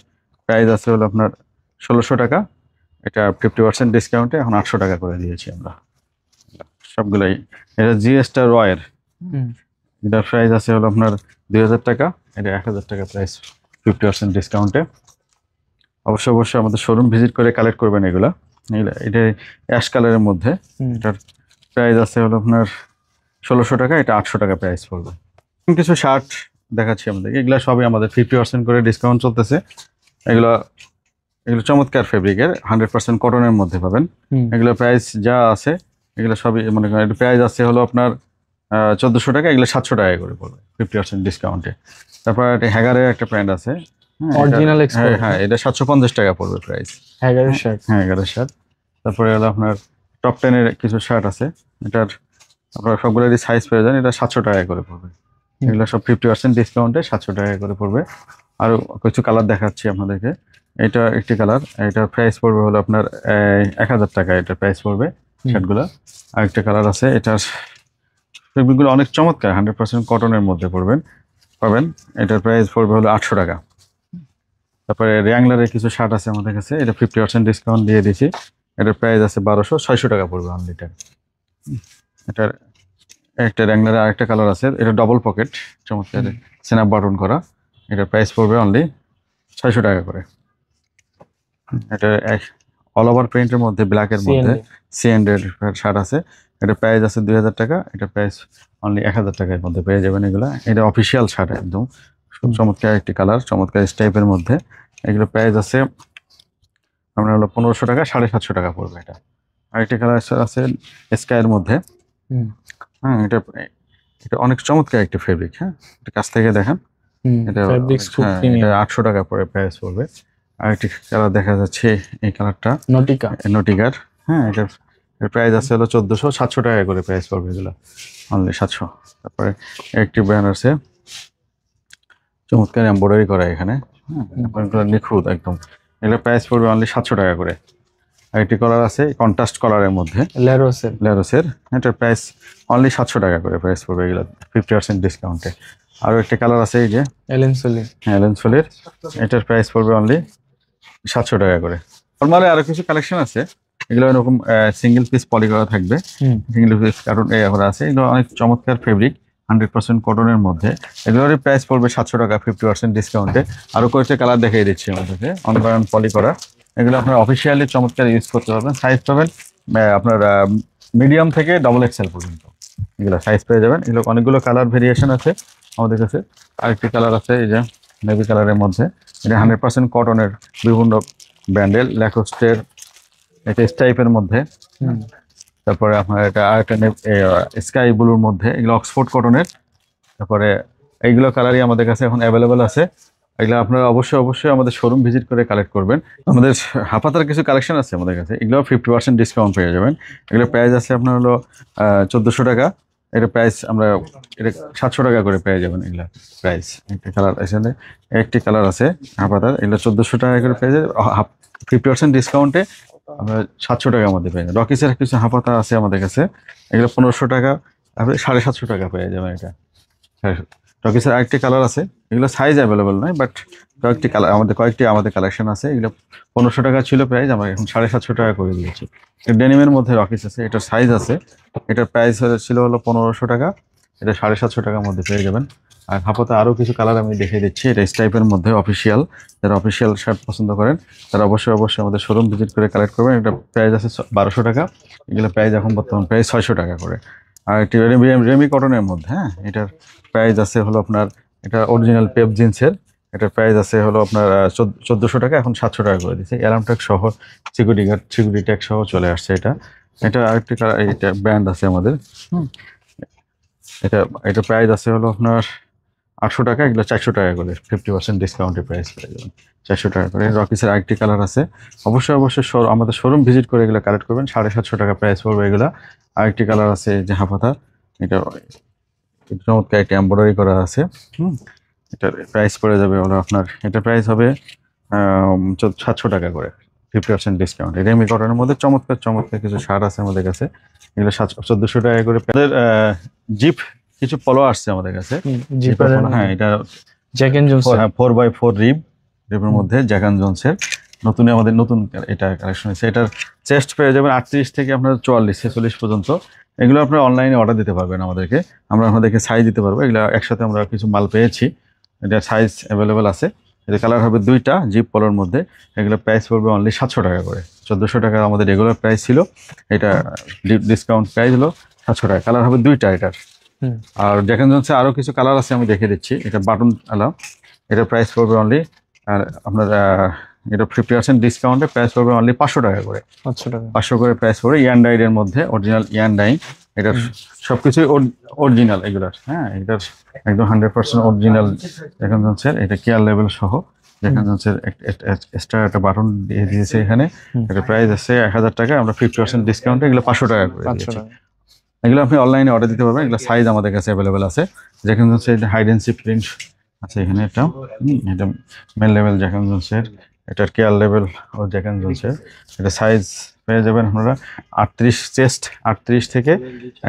প্রাইস আছে হলো আপনার 1600 টাকা, এটা 50% ডিসকাউন্টে এখন 800 টাকা করে দিয়েছি আমরা সবগুলাই। এটা জিএসটা রয়ের, এটার প্রাইস আছে হলো আপনার 2000 টাকা, এটা 1000 টাকা প্রাইস 50% ডিসকাউন্টে। অবশ্যই অবশ্যই আমাদের শোরুম ভিজিট করে কালেক্ট করবেন এগুলা। এটা অ্যাশ কালারের মধ্যে, এটার প্রাইস আছে হলো আপনার 1600 টাকা, এটা 800 টাকা প্রাইস পড়বে। কিছু শার্ট দেখাচ্ছি আমাদের, এগুলা সবই আমাদের 50% করে ডিসকাউন্ট চলতেছে। এগুলো চমৎকার ফেব্রিকের, 100% কটনের মধ্যে পাবেন। এগুলো প্রাইস যা আছে এগুলো সবই মনে করেন, প্রাইস আছে হলো আপনার 1400 টাকা, এগুলো 700 টাকা করে পড়বে 50% ডিসকাউন্টে। তারপর একটা হ্যাগারের একটা প্যান্ট আছে, অরিজিনাল হ্যাঁ এক্সপোর্ট, হ্যাঁ, এটা 750 টাকা পড়বে প্রাইস, হ্যাগারের শার্ট। হ্যাঁ হ্যাগারের শার্ট। তারপরে হলো আপনার টপ 10-এর কিছু শার্ট আছে, এটার আপনার সবগুলোরই সাইজ পেয়ে যান, এটা 700 টাকা করে পড়বে। এগুলো সব 50% ডিসকাউন্টে 700 টাকা করে পড়বে। আরো কিছু কালার দেখাচ্ছি আপনাদেরকে। এটা একটি কালার, এটার প্রাইস পড়বে হলো আপনার 1000 টাকা, এটার প্রাইস পড়বে শার্টগুলো। আরেকটা কালার আছে, এটার ফেব্রিকগুলো অনেক চমৎকার, 100% কটনের মধ্যে পাবেন। এটার প্রাইস পড়বে হলো 800 টাকা। তারপরে র্যাংলারের কিছু শার্ট আছে আমাদের কাছে, এটা 50% ডিসকাউন্ট দিয়ে দিয়েছি, এটার প্রাইস আছে 600 টাকা পড়বে অনলি। এটার একটা র্যাংলারের আরেকটা কালার আছে, এটা ডবল পকেট, চমৎকার সেনাপ বাটন করা, এটার প্রাইস পড়বে অনলি 600 টাকা করে। এটা অল ওভার প্রিন্টের মধ্যে, ব্ল্যাকের মধ্যে সিএন্ডের শার্ট আছে, এটা প্রাইস আছে 2000 টাকা, এটা প্রাইস অনলি 1000 টাকার মধ্যে পেয়ে যাবেন এগুলা। এটা অফিসিয়াল শার্ট, একদম চমৎকার একটি কালার, চমৎকার স্টাইপের মধ্যে। এগুলো প্রাইস আছে আপনার হলো 1500 টাকা, 750 টাকা পড়বে এটা। আরেকটি কালার আছে স্কাইয়ের মধ্যে, হ্যাঁ, এটা অনেক চমৎকার একটা ফেব্রিক। হ্যাঁ, এটা কাছ থেকে দেখেন, এটা 800 টাকা পরে প্রাইস পড়বে। আরেকটি কালার দেখা যাচ্ছে, এই কালারটা নটিকার, হ্যাঁ, এটার প্রাইস আছে হলো 1400, 700 টাকা করে প্রাইস পড়বে এগুলো, অনলি 700। তারপরে একটি ব্র্যান্ড আছে চমৎকার এমব্রয়ডারি করা এখানে, হ্যাঁ, নিখুঁত একদম, এগুলোর প্রাইস পড়বে অনলি 700 টাকা করে। আরেকটি কালার আছে কন্ট্রাস্ট কালারের মধ্যে, ল্যারোসের, এটার প্রাইস অনলি 700 টাকা করে প্রাইস পড়বে এগুলো 50% ডিসকাউন্টে। আরও একটা কালার আছে, এই যে এলেন সোলির, এটার প্রাইস পড়বে অনলি 700 টাকা করে। নর্মালি আরো কিছু কালেকশন আছে, এগুলো এরকম সিঙ্গেল পিস পলি করা থাকবে, সিঙ্গেল পিস কার্টুন করা আছে, এগুলো অনেক চমৎকার ফেব্রিক, 100% কটনের মধ্যে। এগুলোর প্রাইস পড়বে 700 টাকা 50% ডিসকাউন্টে। আরো কয়েকটা কালার দেখিয়ে দিচ্ছি আমাদেরকে, অনবায়ন পলি করা, এগুলো আপনার অফিসিয়ালি চমৎকার ইউজ করতে পারবেন। সাইজ পাবেন আপনার মিডিয়াম থেকে XXL পর্যন্ত এগুলো সাইজ পেয়ে যাবেন। এগুলো অনেকগুলো কালার ভেরিয়েশন আছে আমাদের কাছে। আরেকটি কালার আছে, এই যে নেভি কালারের মধ্যে, এটা 100% কটনের, বিভিন্ন ব্র্যান্ডের, ল্যাকোস্টের, এটা স্টাইপের মধ্যে। তারপরে আপনার এটা আরেকটা স্কাই ব্লুর মধ্যে, এগুলো অক্সফোর্ড কটনের। তারপরে এইগুলো কালারই আমাদের কাছে এখন অ্যাভেলেবেল আছে। এগুলো আপনারা অবশ্যই আমাদের শোরুম ভিজিট করে কালেক্ট করবেন। আমাদের হাফাতার কিছু কালেকশন আছে আমাদের কাছে, এগুলো 50% ডিসকাউন্ট পেয়ে যাবেন। এগুলো প্রাইস আছে আপনার হলো 1400 টাকা, এটা প্রাইস আমরা এটা 700 টাকা করে পেয়ে যাবেন এগুলো প্রাইস। একটা কালার এখানে, একটি কালার আছে হাফাতার, এগুলো 1400 টাকা করে পেয়ে যাবে 50% ডিসকাউন্টে, আমরা 700 টাকার মধ্যে পেয়ে যাবেন। রকিসের কিছু হাফাতা আছে আমাদের কাছে, এগুলো 1500 টাকা, আপনি 750 টাকা পেয়ে যাবেন এটা। রকিসের আরেকটি কালার আছে, এগুলো সাইজ অ্যাভেলেবেল নয়, বাট কয়েকটি আমাদের কালেকশন আছে। এগুলো 1500 টাকা ছিল প্রাইস, আমরা এখন 750 টাকা করে দিয়েছি। ডেনিমের মধ্যে রকিস আছে, এটার সাইজ আছে, এটার প্রাইস ছিল হলো 1500 টাকা, এটা 750 টাকার মধ্যে পেয়ে যাবেন। আর হাফাতে আরও কিছু কালার আমি দেখিয়ে দিচ্ছি, এটা স্টাইপের মধ্যে অফিসিয়াল, যারা অফিসিয়াল শার্ট পছন্দ করেন তারা অবশ্যই আমাদের শোরুম ভিজিট করে কালেক্ট করবেন। এটা প্রাইস আছে 1200 টাকা, এগুলো প্রাইস এখন বর্তমান প্রাইস 600 টাকা করে। আর একটি রেমি কটনের মধ্যে, হ্যাঁ, এটার প্রাইস আছে হলো আপনার, এটা অরিজিনাল পেপ জিন্সের, এটার প্রাইস আছে হলো আপনার 1400 টাকা, এখন 700 টাকা করে দিচ্ছে। অ্যালার্ম ট্যাগ সহ, সিকিউরিটি ট্যাগ সহ চলে আসছে এটা। আরেকটি এটা ব্র্যান্ড আছে আমাদের, এটা প্রাইস আছে হলো আপনার 800 টাকা, এগুলো 400 টাকা করে 50% ডিসকাউন্টের প্রাইস পেয়ে যাবেন 400 টাকা করে। রকিসের আরেকটি কালার আছে, অবশ্যই আমাদের শোরুম ভিজিট করে এগুলো কালেক্ট করবেন। 750 টাকা প্রাইস পড়বে এগুলো। আরেকটি কালার আছে যে হাফাতা, এটা চমৎকার একটা এমব্রয়ডারি করা আছে। এটার প্রাইস পড়ে যাবে হলো আপনার, এটা প্রাইস হবে 700 টাকা করে, 50% ডিসকাউন্ট। রেমি কটনের মধ্যে চমৎকার চমৎকার কিছু শার্ট আছে আমাদের কাছে, এগুলো 1400 টাকা করে। জিপ কিছু পলো আসছে আমাদের কাছে, হ্যাঁ এটা জ্যাক এন্ড জোনস, 4x4 রিবের মধ্যে জ্যাক এন্ড জোনসের আমাদের নতুন এটা কালেকশন আছে। এটার চেস্ট পেয়ে যাবেন 38 থেকে আপনার 44-46 পর্যন্ত। এগুলো আপনারা অনলাইনে অর্ডার দিতে পারবেন আমাদেরকে, আমরা আপনাদেরকে সাইজ দিতে পারবো। এগুলো একসাথে আমরা কিছু মাল পেয়েছি, এটার সাইজ অ্যাভেলেবেল আছে। এটা কালার হবে 2টা জিপ পলোর মধ্যে। এগুলো প্রাইস পড়বে অনলি 700 টাকা করে। 1400 টাকা আমাদের রেগুলার প্রাইস ছিল, এটা ডিসকাউন্ট প্রাইস হলো 700 টাকা। কালার হবে 2টা এটার। আর জ্যাক এন্ড জোনসে আরো কিছু কালার আছে, আমি দেখিয়ে দিচ্ছি। এটা বাটন আলা, এটা প্রাইস পড়বে অনলি আর আপনার এটা 50% ডিসকাউন্টে প্রাইস পড়বে অনলি 500 টাকা করে। 500 করে প্রাইস পড়বে। ইয়ান ডাইডের মধ্যে অরিজিনাল ইয়ান ডাই, এটার সবকিছুই অরিজিনাল এগুলার। হ্যাঁ, এটার একদম 100% অরিজিনাল জ্যাক এন্ড জোনসের। এটা কেয়ার লেভেল সহ জ্যাক এন্ড জোনসের এক্সট্রা একটা বাটন দিয়ে দিয়েছে এখানে। এটা প্রাইস আছে 1000 টাকা, আমরা 50% ডিসকাউন্টে এগুলো 500 টাকা করে দিয়েছি। এগুলো আপনি অনলাইনে অর্ডার দিতে পারবেন। এগুলো সাইজ আমাদের কাছে অ্যাভেলেবেল আছে। জ্যাক এন্ড জোনসের হাইড এন্ড সিক প্রিন্ট আছে এখানে একটা, এটা মেন লেভেল জ্যাক এন্ড জোনসের, এটার কেয়ার লেভেল ও জ্যাক এন্ড জোনসের। এটা সাইজ পেয়ে যাবেন আপনারা 38 চেস্ট, 38 থেকে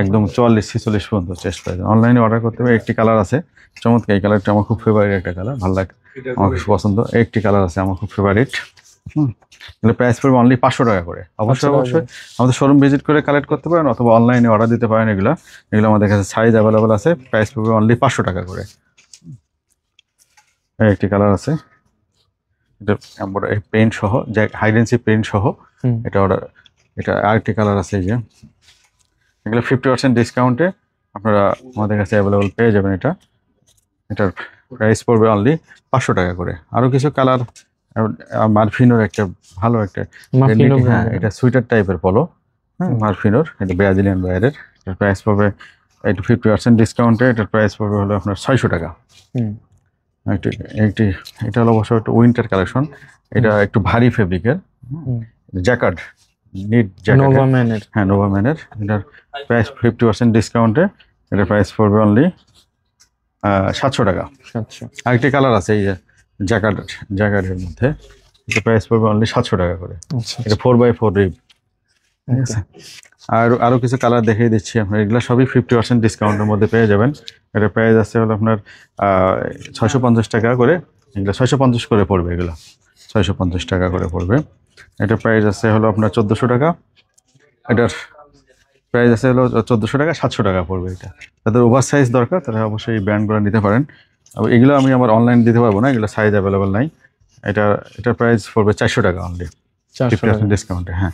একদম 44-46 পর্যন্ত চেস্ট পেয়ে যাবেন। অনলাইনে অর্ডার করতে হবে। একটি কালার আছে চমৎকার, এই কালারটা আমার খুব ফেভারিট একটা কালার, ভালো লাগে, আমার খুব পছন্দ। একটি কালার আছে আমার খুব ফেভারিট। এগুলো প্রাইস পড়বে অনলি 500 টাকা করে। অবশ্যই আমাদের শোরুম ভিজিট করে কালেক্ট করতে পারেন অথবা অনলাইনে অর্ডার দিতে পারেন। এগুলো আমাদের কাছে সাইজ অ্যাভেলেবল আছে। প্রাইস পড়বে অনলি 500 টাকা করে। একটি কালার আছে, এটা এমব্রয়ডারি প্রিন্ট সহ, হাইড এন্ড সিক প্রিন্ট সহ। এটা অর্ডার, এটা আরেকটি কালার আছে। এই যে এগুলো 50% ডিসকাউন্টে আপনারা আমাদের কাছে অ্যাভেলেবল পেয়ে যাবেন। এটার প্রাইস পড়বে অনলি 500 টাকা করে। আরো কিছু কালার, মারফিনোর একটা ভালো একটা, হ্যাঁ এটা সুইটার টাইপের পলো, হ্যাঁ মারফিনোর, এটা ব্রাজিলিয়ান বাইরের। এটার প্রাইস পড়বে একটু 50% ডিসকাউন্টে, এটার প্রাইস পড়বে হলো আপনার 600 টাকা। এটা হলো অবশ্য একটু উইন্টার কালেকশন, এটা একটু ভারী ফেব্রিকের জ্যাকার্ড, নিট জ্যাকার্ড, হ্যাঁ নোভাম্যানের। এটার প্রাইস 50% ডিসকাউন্টে, এটার প্রাইস পড়বে অনলি 700 টাকা। আরেকটি কালার আছে এই যে জ্যাকার্ডের মধ্যে, এটা প্রাইস পড়বে অনলি 700 টাকা করে। এটা 4x4 রিব, ঠিক আছে। আর আরো কিছু কালার দেখিয়ে দিচ্ছি আপনার, এগুলো সবই 50% ডিসকাউন্টের মধ্যে পেয়ে যাবেন। এটা প্রাইস আছে হলো আপনার 650 টাকা করে। এগুলো 650 করে পড়বে, এগুলো 650 টাকা করে পড়বে। এটা প্রাইস আছে হলো আপনার 1400 টাকা। এটার প্রাইস আছে হলো 1400 টাকা, 700 টাকা পড়বে। এটা তাদের ওভার সাইজ দরকার, তারা অবশ্যই এই ব্র্যান্ডগুলো নিতে পারেন। এগুলো আমি আমার অনলাইন দিতে পারবো না, এগুলো সাইজ অ্যাভেলেবল নাই। এটার প্রাইস পড়বে 400 টাকা অনলি, 50% ডিসকাউন্টে। হ্যাঁ,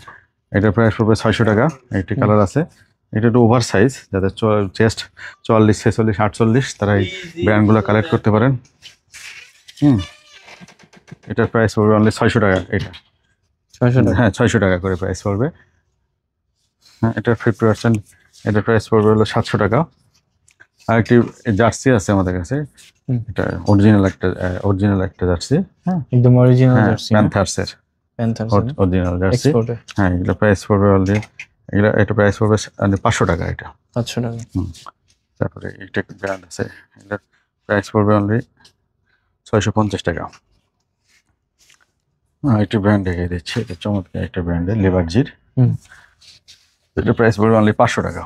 এটার প্রাইস পড়বে 600 টাকা। একটি কালার আছে, এটা একটু ওভার সাইজ, যাদের চেস্ট 44-46-48, তারা এই ব্র্যান্ডগুলো কালেক্ট করতে পারেন। এটার প্রাইস পড়বে অনলি 600 টাকা। এটা 600 টাকা, হ্যাঁ 600 টাকা করে প্রাইস পড়বে। হ্যাঁ, এটার 50%, এটার প্রাইস পড়বে হলো 700 টাকা। আর একটি জার্সি আছে আমাদের কাছে, এটা অরিজিনাল একটা জার্সি, হ্যাঁ একদম অরিজিনাল জার্সি, প্যান্থার্সের অরিজিনাল জার্সি। হ্যাঁ, এগুলো প্রাইস পড়বে অনলি, এটা প্রাইস পড়বে 500 টাকা। এটা 500 টাকা। তারপরে একটা ব্র্যান্ড আছে, এটার প্রাইস পড়বে অনলি 650 টাকা। একটি ব্র্যান্ড দেখিয়ে দিচ্ছি, এটা চমৎকার একটা ব্র্যান্ডের, লিভারজির। এটা প্রাইস পড়বে অনলি 500 টাকা।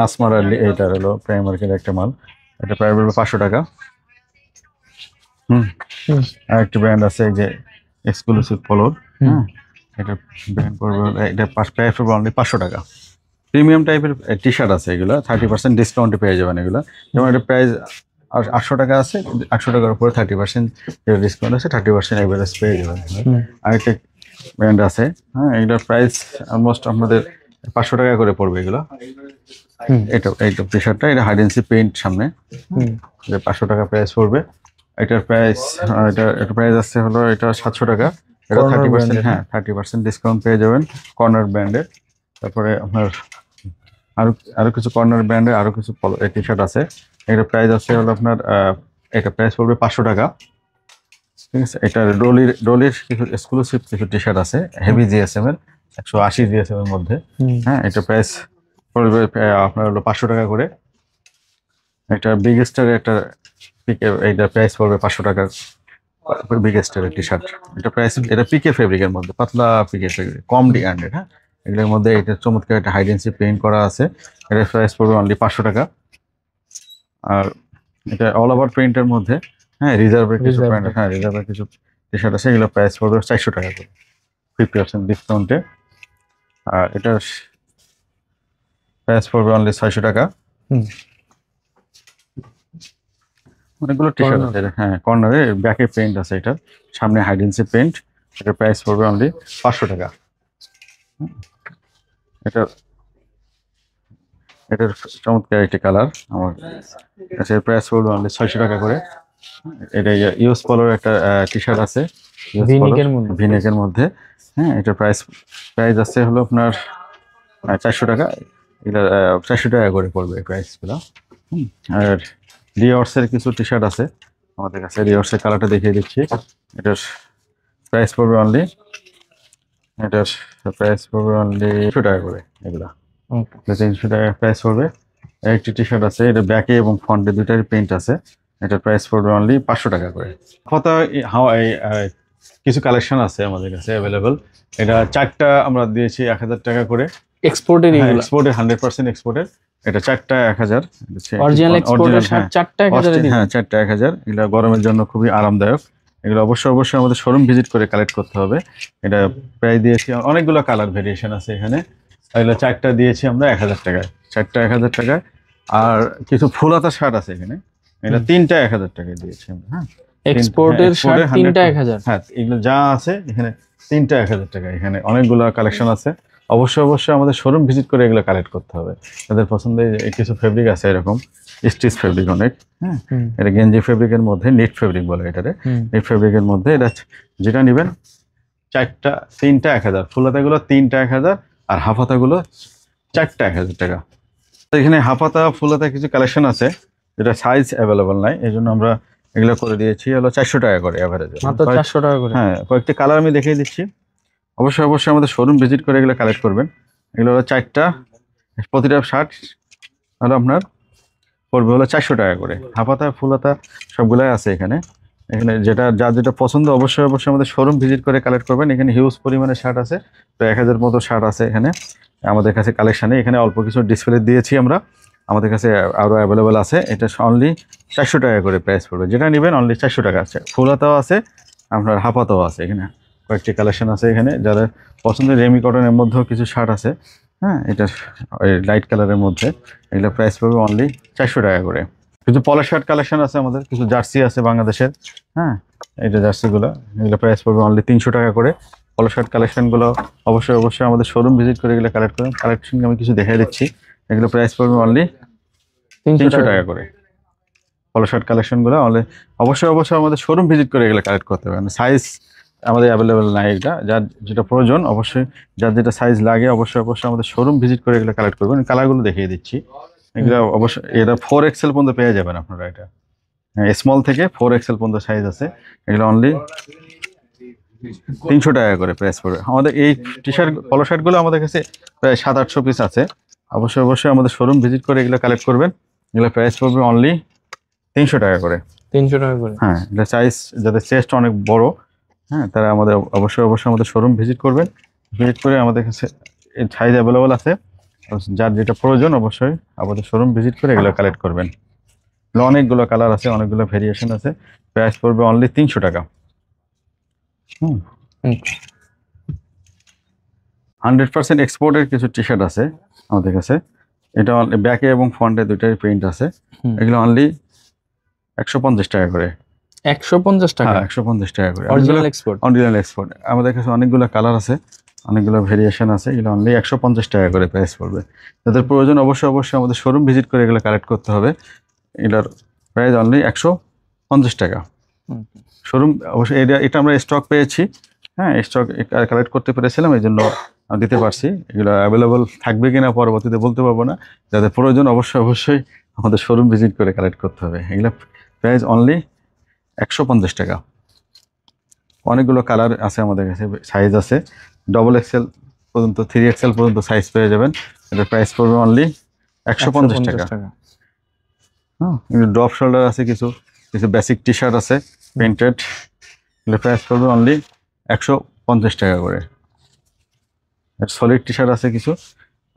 আসমার আলী, এটা হলো প্রাইমার্কের একটা মাল, এটা প্রাইস পড়বে 500 টাকা। আর একটা ব্র্যান্ড আছে এই যে এক্সক্লুসিভ পলোর, এটা ব্র্যান্ড পড়বে, এটা প্রাইস পড়বে অনলি 500 টাকা। প্রিমিয়াম টাইপের টি শার্ট আছে, এগুলো 30% ডিসকাউন্টে পেয়ে যাবেন। এগুলো যেমন এটা প্রাইস 800 টাকা আছে, 800 টাকার উপরে 30% ডিসকাউন্ট আছে, 30% এভারেজ পেয়ে যাবেন। আরেকটা ব্র্যান্ড আছে, হ্যাঁ এগুলোর প্রাইস অলমোস্ট আপনাদের 500 টাকা করে পড়বে। এগুলো এটা টি শার্টটা, এটা হাইড এন্ড সিক প্রিন্ট সামনে, 500 টাকা প্রাইস পড়বে। এটার প্রাইস আছে হলো এটা 700 টাকা। এটা 30%, হ্যাঁ 30% ডিসকাউন্ট পেয়ে যাবেন কর্নার ব্র্যান্ডের। তারপরে আপনার আরো কিছু কর্নার ব্র্যান্ডের আরো কিছু টি শার্ট আছে, এটার প্রাইস আছে হলো আপনার, এটা প্রাইস পড়বে 500 টাকা, ঠিক আছে। এটা রোলির কিছু এক্সক্লুসিভ কিছু টি শার্ট আছে, হেভি জিএসএম এর, 180 জিএসএম এর মধ্যে, হ্যাঁ এটা প্রাইস পড়বে আপনার হলো 500 টাকা করে। একটা বিগেস্টার একটা এইটা প্রাইস পড়বে 500 টাকার, বিগেস্টার টি শার্ট। এটা প্রাইস, এটা পিকে ফেব্রিকের মধ্যে, পাতলা পিকে ফেব্রিক, কম ডিআন্ডেড। হ্যাঁ, এগুলোর মধ্যে এটা চমৎকার একটা হাইডেন্সি পেইন্ট করা আছে। এটার প্রাইস পড়বে অনলি 500 টাকা। আর এটা অল ওভার প্রিন্টের মধ্যে, হ্যাঁ, রিজার্ভের কিছু প্যান্ট, হ্যাঁ রিজার্ভের কিছু টি শার্ট আছে, এগুলো প্রাইস পড়বে 400 টাকা করে 50% ডিসকাউন্টে। আর এটার প্রাইস পড়বে অনলি 600 টাকা। অনেকগুলো টি শার্ট আছে, হ্যাঁ কর্নারে ব্যাকে পেইন্ট আছে, এটার সামনে হাইডেন্সি পেইন্ট। এটার প্রাইস পড়বে অনলি 500 টাকা। এটার এটার চমৎকার একটি কালার আমার কাছে, প্রাইস পড়বে অনলি 600 টাকা করে। এটা ইউএস পলোর একটা টি শার্ট আছে, ভিনেকের মধ্যে। হ্যাঁ, এটার প্রাইস আছে হলো আপনার 400 টাকা। এটা 400 টাকা করে পড়বে এই প্রাইসগুলো। আর রিওর্সের কিছু টি শার্ট আছে আমাদের কাছে, রিওর্সের কালারটা দেখিয়ে দিচ্ছি। এটার প্রাইস পড়বে অনলি 300 টাকা করে। এগুলা 300 টাকা প্রাইস পড়বে। একটি টি শার্ট আছে, এটা ব্যাকে এবং ফ্রন্টে দুইটারই পেইন্ট আছে। এটার প্রাইস পড়বে অনলি 500 টাকা করে। কিছু কালেকশন আছে আমাদের কাছে অ্যাভেলেবল। এটা 4টা আমরা দিয়েছি 1000 টাকা করে। এক্সপোর্টের, 100% এক্সপোর্টের। এটা 4টা 1000। অরিজিনাল এক্সপোর্টের শার্ট 4টা 1000 এ দিবেন? হ্যাঁ, 4টা 1000। এগুলো গরমের জন্য খুবই আরামদায়ক। এগুলো অবশ্যই আমাদের শোরুম ভিজিট করে কালেক্ট করতে হবে। এটা প্রায় দিয়েছি, অনেকগুলো কালার ভেরিয়েশন আছে এখানে। এগুলো 4টা দিয়েছি আমরা 1000 টাকায়, 4টা 1000 টাকায়। আর কিছু ফুল হাতা শার্ট আছে এখানে, এটা 3টা 1000 টাকায় দিয়েছি আমরা। হ্যাঁ, এক্সপোর্টের শার্ট 3টা 1000। হ্যাঁ, এগুলো যা আছে এখানে 3টা 1000 টাকা। এখানে অনেকগুলো কালেকশন আছে। অবশ্যই আমাদের শোরুম ভিজিট করে এগুলো কালেক্ট করতে হবে। তাদের পছন্দের কিছু ফেব্রিক আছে এরকম স্টিচ ফেব্রিক অনেক। হ্যাঁ, এটা গেঞ্জি ফেব্রিকের মধ্যে, নেট ফেব্রিক বলে এটারে। নেট ফেব্রিকের মধ্যে এটা যেটা নেবেন 3টা 1000। ফুল হাতাগুলো 3টা 1000, আর হাফ হাতাগুলো 4টা 1000 টাকা। এখানে হাফ হাতা ফুল হাতা কিছু কালেকশন আছে যেটা সাইজ অ্যাভেলেবল নাই, এই জন্য আমরা এগুলো করে দিয়েছি হলো 400 টাকা করে এভারেজ। মাত্র 400 টাকা করে। হ্যাঁ, কয়েকটি কালার আমি দেখিয়ে দিচ্ছি। অবশ্যই আমাদের শোরুম ভিজিট করে এগুলো কালেক্ট করবেন। এগুলো হলো 4টা, প্রতিটা শার্ট হলো আপনার পড়বে হলো 400 টাকা করে। হাফ হাতা ফুল হাতা সবগুলাই আছে এখানে। যার যেটা পছন্দ অবশ্যই আমাদের শোরুম ভিজিট করে কালেক্ট করবেন। এখানে হিউজ পরিমাণে শার্ট আছে, তো 1000 মতো শার্ট আছে এখানে আমাদের কাছে কালেকশানে। এখানে অল্প কিছু ডিসপ্লে দিয়েছি আমরা, আমাদের কাছে আরও অ্যাভেলেবেল আছে। এটা অনলি 400 টাকা করে প্রাইস পড়বে। যেটা নেবেন অনলি 400 টাকা আছে। ফুল হাতাও আছে, আপনার হাফ হাতাও আছে। এখানে কয়েকটি কালেকশন আছে এখানে, যাদের পছন্দের রেমি কটনের মধ্যেও কিছু শার্ট আছে। হ্যাঁ, এটা লাইট কালারের মধ্যে, এগুলো প্রাইস পড়বে অনলি 400 টাকা করে। কিছু পলো শার্ট কালেকশন আছে আমাদের, কিছু জার্সি আছে বাংলাদেশের। হ্যাঁ, এইটা জার্সিগুলো, এগুলো প্রাইস পড়বে অনলি 300 টাকা করে। পলো শার্ট কালেকশনগুলো অবশ্যই আমাদের শোরুম ভিজিট করে এগুলো কালেক্ট করুন। কালেকশন আমি কিছু দেখাই দিচ্ছি। এগুলো প্রাইস পড়বে অনলি 300 টাকা করে। পলো শার্ট কালেকশনগুলো অবশ্যই আমাদের শোরুম ভিজিট করে এগুলো কালেক্ট করতে হবে। সাইজ আমাদের অ্যাভেলেবেল নাই, এটা যার যেটা প্রয়োজন অবশ্যই, যার যেটা সাইজ লাগে অবশ্যই আমাদের শোরুম ভিজিট করে এগুলো কালেক্ট করবেন। কালারগুলো দেখিয়ে দিচ্ছি। এগুলো অবশ্যই এটা 4XL পর্যন্ত পেয়ে যাবেন আপনারা। এটা স্মল থেকে 4XL পর্যন্ত সাইজ আছে। এগুলো অনলি 300 টাকা করে প্রাইস পড়বে। আমাদের এই টি শার্ট পলো শার্টগুলো আমাদের কাছে প্রায় 700-800 পিস আছে। অবশ্যই আমাদের শোরুম ভিজিট করে এগুলো কালেক্ট করবেন। এগুলো প্রাইস পড়বে অনলি 300 টাকা করে। 300 টাকা করে। হ্যাঁ, এটা সাইজ যাদের চেস্ট অনেক বড়, হ্যাঁ, তারা আমাদের অবশ্যই আমাদের শোরুম ভিজিট করবেন। ভিজিট করে আমাদের কাছে সাইজ অ্যাভেলেবল আছে। যার যেটা প্রয়োজন অবশ্যই আমাদের শোরুম ভিজিট করে এগুলো কালেক্ট করবেন। অনেকগুলো কালার আছে, অনেকগুলো ভেরিয়েশন আছে। প্রাইস পড়বে অনলি 300 টাকা। 100% এক্সপোর্টের কিছু টি শার্ট আছে আমাদের কাছে। এটা ব্যাকে এবং ফ্রন্টে দুইটাই প্রিন্ট আছে। এগুলো অনলি 150 টাকা করে। 150 টাকা? 150 টাকা করে অরিজিনাল এক্সপোর্ট। Original export. আমাদের কাছে অনেকগুলো কালার আছে, অনেকগুলো ভেরিয়েশন আছে। এগুলো অনলি 150 টাকা করে প্রাইস পড়বে। যাদের প্রয়োজন অবশ্যই আমাদের শোরুম ভিজিট করে এগুলো কালেক্ট করতে হবে। এটার প্রাইস অনলি 150 টাকা। শোরুম অবশ্যই এটা আমরা স্টক পেয়েছি। হ্যাঁ, স্টক কালেক্ট করতে পেরেছিলাম, এই জন্য দিতে পারছি। এগুলো অ্যাভেলেবল থাকবে কিনা পরবর্তীতে বলতে পারবো না। যাদের প্রয়োজন অবশ্যই আমাদের শোরুম ভিজিট করে কালেক্ট করতে হবে। এগুলো প্রাইস অনলি 150 টাকা। অনেকগুলো কালার আছে আমাদের কাছে, সাইজ আছে। XXL পর্যন্ত 3XL পর্যন্ত সাইজ পেয়ে যাবেন। এটার প্রাইস পড়বে অনলি 150 টাকা। হ্যাঁ, ড্রপ শোল্ডার আছে, কিছু কিছু বেসিক টি শার্ট আছে প্রিন্টেড, এটার প্রাইস পড়বে অনলি 150 টাকা করে। সলিড টি শার্ট আছে কিছু,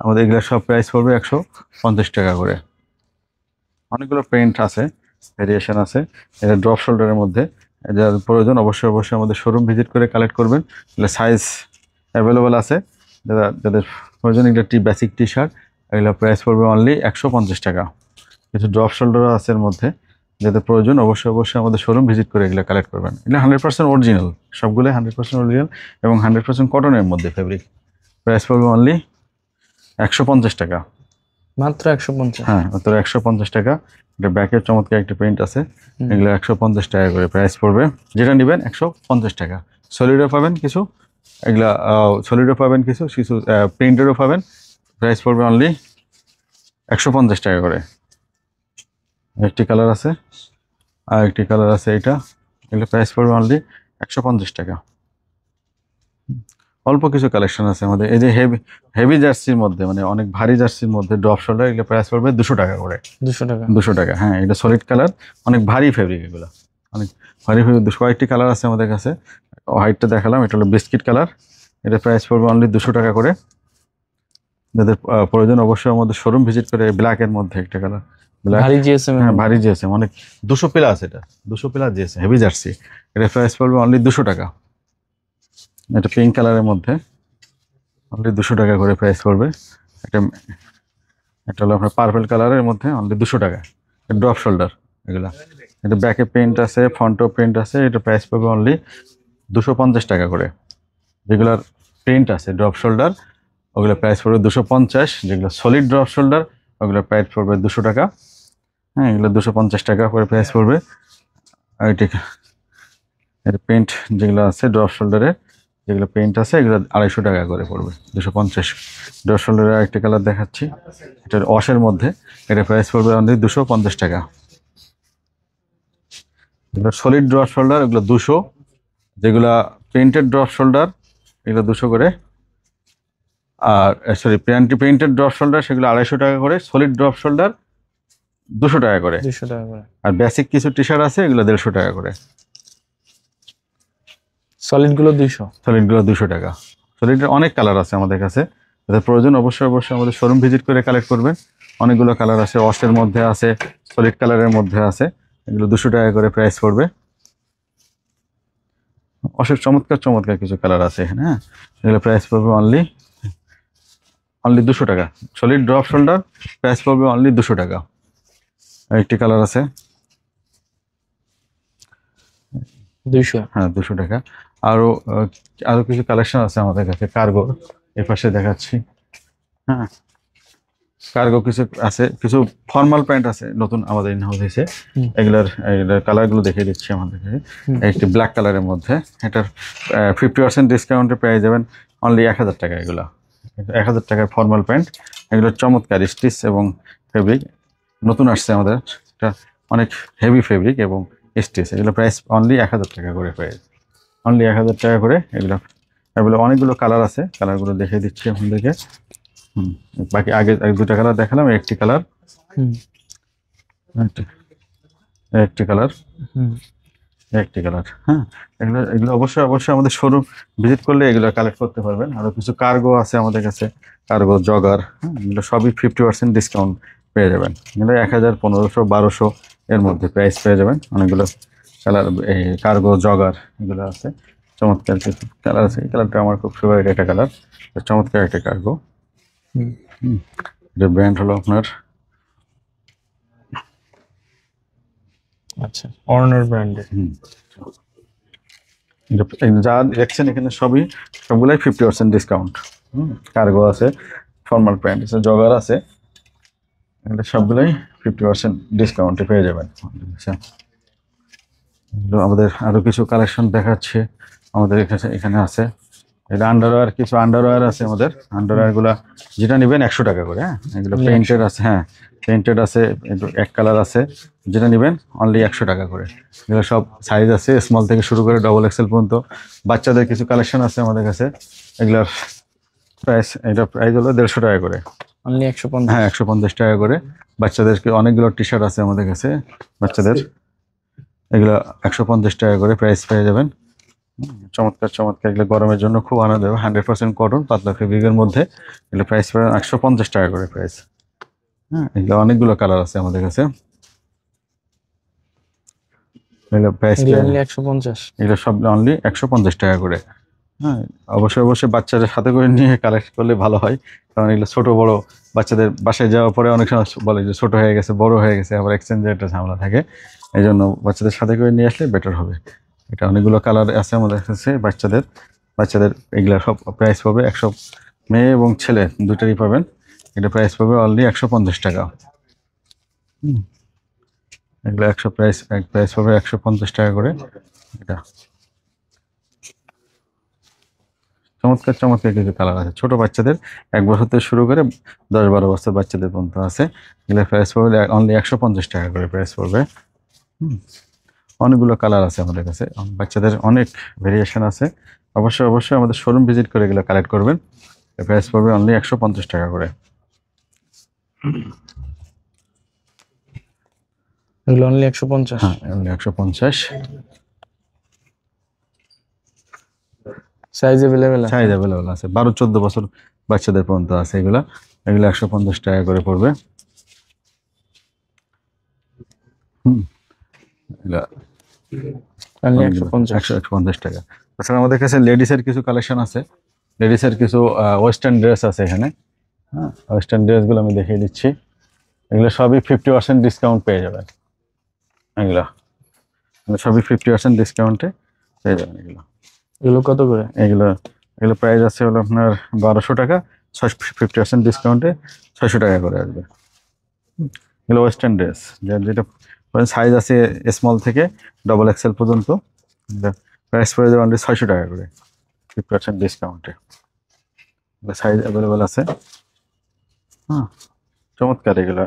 আমাদের এগুলো সব প্রাইস পড়বে 150 টাকা করে। অনেকগুলো প্রিন্ট আছে, ভেরিয়েশন আছে, এটা ড্রপ শোল্ডারের মধ্যে। যার প্রয়োজন অবশ্যই অবশ্যই আমাদের শোরুম ভিজিট করে কালেক্ট করবেন, এগুলো সাইজ অ্যাভেলেবল আছে। যাদের প্রয়োজন এগুলো বেসিক টি শার্ট, এগুলো প্রাইস পড়বে অনলি 150 টাকা। কিছু ড্রপ শোল্ডারও আছে এর মধ্যে, যাদের প্রয়োজন অবশ্যই অবশ্যই আমাদের শোরুম ভিজিট করে এগুলো কালেক্ট করবেন। এগুলো 100% অরিজিনাল, সবগুলো 100% অরিজিনাল এবং 100% কটনের মধ্যে ফেব্রিক। প্রাইস পড়বে অনলি 150 টাকা, মাত্র 150। হ্যাঁ মাত্র 150 টাকা। এটা ব্যাকের চমৎকার একটা প্রিন্ট আছে, এগুলো 150 টাকা করে প্রাইস পড়বে। যেটা নেবেন 150 টাকা। সলিডও পাবেন কিছু, এগুলা সলিডও পাবেন কিছু কিছু প্রিন্টেরও পাবেন। প্রাইস পড়বে অনলি 150 টাকা করে। একটি কালার আছে, আর একটি কালার আছে এটা, এগুলো প্রাইস পড়বে অনলি 150 টাকা। অল্প কিছু কালেকশন আছে আমাদের, এই যে হেভি জার্সির মধ্যে, মানে অনেক ভারী জার্সির মধ্যে ড্রপ শোল্ডার, এগুলো প্রাইস পড়বে 200 টাকা করে। 200 টাকা, হ্যাঁ। এটা সলিড কালার, অনেক ভারী ফেব্রিক, এগুলো অনেক ভারী ফেব্রিক। কয়েকটি কালার আছে আমাদের কাছে, হোয়াইটটা দেখালাম, এটা হলো বিস্কিট কালার। এটা প্রাইস পড়বে অনলি 200 টাকা করে। যাদের প্রয়োজন অবশ্যই আমাদের শোরুম ভিজিট করে। ব্ল্যাকের মধ্যে একটা কালার, ভারী জিএসএম, হ্যাঁ ভারী জিএসএম, অনেক 200 প্লাস, এটা 200 প্লাস জিএসএম হেভি জার্সি। এটা প্রাইস পড়বে অনলি 200 টাকা। এটা পিঙ্ক কালারের মধ্যে, অনলি 200 টাকা করে প্রাইস পড়বে। এটা এটা হলো আপনার পার্পল কালারের মধ্যে, অনলি 200 টাকা। ড্রপ শোল্ডার এগুলা, এটা ব্যাকে প্রিন্ট আছে, ফ্রন্টও প্রিন্ট আছে। এটা প্রাইস পড়বে অনলি 250 টাকা করে। যেগুলার প্রিন্ট আছে ড্রপ শোল্ডার, ওগুলো প্রাইস পড়বে 250। যেগুলো সলিড ড্রপ শোল্ডার, ওগুলো প্রাইস পড়বে 200 টাকা। হ্যাঁ, এগুলো 250 টাকা করে প্রাইস পড়বে। আর এটা প্রিন্ট যেগুলো আছে ড্রপ শোল্ডারে, যেগুলো পেইন্ট আছে, এগুলো 250 টাকা করে পড়বে। 250। ড্রপ শোল্ডারের একটা কালার দেখাচ্ছি, এটার ওয়াশের মধ্যে, এটা প্রাইস পড়বে অনলি 250 টাকা। যেগুলো সলিড ড্রপ শোল্ডার, এগুলো 200। যেগুলা পেইন্টেড ড্রপ শোল্ডার, এগুলো 200 করে। আর সরি, পেইন্টেড ড্রপ শোল্ডার সেগুলো 250 টাকা করে। সলিড ড্রপ শোল্ডার 200 টাকা করে। 200 টাকা করে। আর বেসিক কিছু টি শার্ট আছে, এগুলো 150 টাকা করে। সলিড গুলো 200, সলিড গুলো 200 টাকা। সলিডের অনেক কালার আছে আমাদের কাছে, যাদের প্রয়োজন অবশ্যই অবশ্যই আমাদের শোরুম ভিজিট করে কালেক্ট করবেন। অনেকগুলো কালার আছে, ওয়াশের মধ্যে আছে, সলিড কালারের মধ্যে আছে। এগুলো 200 টাকা করে প্রাইস পড়বে। ওয়াশের চমৎকার চমৎকার কিছু কালার আছে এখানে, হ্যাঁ। এগুলো প্রাইস পড়বে অনলি 200 টাকা। সলিড ড্রপ শোল্ডার প্রাইস পড়বে অনলি 200 টাকা। আরেকটি কালার আছে, 200, হ্যাঁ 200 টাকা। আরো আরো কিছু কালেকশন আছে আমাদের কাছে কার্গো, এর পাশে দেখাচ্ছি। হ্যাঁ, কার্গো কিছু আছে, কিছু ফর্মাল প্যান্ট আছে নতুন আমাদের ইনহাউস হয়েছে। এগুলার কালারগুলো দেখিয়ে দিচ্ছি আমাদেরকে। একটি ব্ল্যাক কালারের মধ্যে, এটার 50% ডিসকাউন্টে পেয়ে যাবেন অনলি 1000 টাকা। এগুলা 1000 টাকার ফর্মাল প্যান্ট, এগুলো চমৎকার স্টিচ এবং ফেব্রিক নতুন আসছে আমাদের। এটা অনেক হেভি ফেব্রিক এবং স্টিচ। এগুলো প্রাইস অনলি 1000 টাকা করে পেয়ে, অনলি 1000 টাকা করে। এগুলো অনেকগুলো কালার আছে, কালারগুলো দেখিয়ে দিচ্ছি আপনাদেরকে। বাকি আগে দুটা কালার দেখালাম, একটি কালার, একটি কালার, একটি কালার। হ্যাঁ, এগুলো এগুলো অবশ্যই অবশ্যই আমাদের শোরুম ভিজিট করলে এগুলো কালেক্ট করতে পারবেন। আরো কিছু কার্গো আছে আমাদের কাছে, কার্গো জগার, এগুলো সবই 50% ডিসকাউন্ট পেয়ে যাবেন। এগুলো 1000, 1500, 1200 এর মধ্যে প্রাইস পেয়ে যাবেন। অনেকগুলো কালার, এই কার্গো জগার এগুলো আছে, চমৎকার কিছু কালার আছে। এই কালারটা আমার খুব ফেভারিট একটা কালার, চমৎকার একটা কার্গো। এটা ব্র্যান্ড হলো আপনার, আচ্ছা, অর্নার ব্র্যান্ডের। যা দেখছেন এখানে সবগুলাই 50% ডিসকাউন্ট। কার্গো আছে, ফর্মাল প্যান্ট আছে, জগার আছে, এগুলো সবগুলাই 50% ডিসকাউন্টে পেয়ে যাবেন। আমাদের আরো কিছু কালেকশন দেখাচ্ছে আমাদের এখানে আছে। এটা আন্ডারওয়্যার, কিছু আন্ডারওয়্যার আছে আমাদের। আন্ডারওয়্যার গুলা যেটা নেবেন 100 টাকা করে। হ্যাঁ, এগুলো পেইন্টেড আছে, হ্যাঁ পেইন্টেড আছে, এক কালার আছে। যেটা নেবেন অনলি 100 টাকা করে। এগুলো সব সাইজ আছে, স্মল থেকে শুরু করে ডবল এক্সেল পর্যন্ত। বাচ্চাদের কিছু কালেকশন আছে আমাদের কাছে, এগুলার প্রাইস, এটা প্রাইস হলো 150 টাকা করে। অনলি 150। হ্যাঁ 150 টাকা করে। বাচ্চাদের অনেকগুলো টি শার্ট আছে আমাদের কাছে বাচ্চাদের, এগুলো 150 টাকা করে প্রাইস পেয়ে যাবেন। চমৎকার চমৎকার, এগুলো গরমের জন্য খুব আনন্দ হবে। 100% কটন, পাতলা ফেব্রিকের মধ্যে। এগুলো প্রাইস পাবেন 150 টাকা করে প্রাইস। হ্যাঁ, এগুলো অনেকগুলো কালার আছে আমাদের কাছে। এগুলো প্রাইস অনলি 150। এগুলো সব অনলি 150 টাকা করে। হ্যাঁ, অবশ্যই অবশ্যই বাচ্চাদের সাথে করে নিয়ে কালেক্ট করলে ভালো হয়, কারণ এগুলো ছোট বড় বাচ্চাদের বাসায় যাওয়ার পরে অনেক সময় বলে যে ছোট হয়ে গেছে, বড় হয়ে গেছে, আবার এক্সচেঞ্জের একটা ঝামেলা থাকে। এই জন্য বাচ্চাদের সাথে করে নিয়ে আসলে বেটার হবে। এটা অনেকগুলো কালার আছে আমাদের কাছে বাচ্চাদের। বাচ্চাদের এগুলা সব প্রাইস পাবে 100, মেয়ে এবং ছেলে দুটারই পাবেন। এটা প্রাইস পাবে অনলি 150 টাকা। এগুলো প্রাইস পাবে 150 টাকা করে। এটা চমৎকার চমৎকার কিছু কালার আছে ছোট বাচ্চাদের, 1 বছর থেকে শুরু করে 10-12 বছর বাচ্চাদের পর্যন্ত আছে। এগুলো প্রাইস পড়বে অনলি 150 টাকা করে প্রাইস পড়বে। অনেকগুলো কালার আছে আমাদের কাছে, বাচ্চাদের অনেক ভেরিয়েশন আছে। অবশ্যই অবশ্যই আমাদের শোরুম ভিজিট করে এগুলো কালেক্ট করবেন। প্রাইস পড়বে অনলি 150 টাকা করে। এগুলো অনলি 150। হ্যাঁ অনলি 150। সাইজ अवेलेबल আছে? সাইজ अवेलेबल আছে, 12-14 বছর বাচ্চাদের পর্যন্ত আছে। এগুলো 150 টাকা করে পড়বে। এগুলা অনলি 150 টাকা। তাছাড়া আমাদের কাছে লেডিসের কিছু কালেকশন আছে, লেডিসের কিছু ওয়েস্টার্ন ড্রেস আছে এখানে। হ্যাঁ, ওয়েস্টার্ন ড্রেসগুলো আমি দেখিয়ে দিচ্ছি। এগুলো সবই 50% ডিসকাউন্ট পেয়ে যাবেন। এগুলো সবই 50% ডিসকাউন্টে পেয়ে যাবেন। এগুলো কত করে? এগুলো এগুলো প্রাইস আছে হলো আপনার 1200 টাকা, 50% ডিসকাউন্টে 600 টাকা করে আসবে। এগুলো ওয়েস্টার্ন ড্রেস, যেটা সাইজ আছে স্মল থেকে ডবল এক্সেল পর্যন্ত। প্রাইস পড়ে যাবে অনলি 600 টাকা করে 50% ডিসকাউন্টে। সাইজ অ্যাভেলেবেল আছে। হ্যাঁ, চমৎকার এগুলো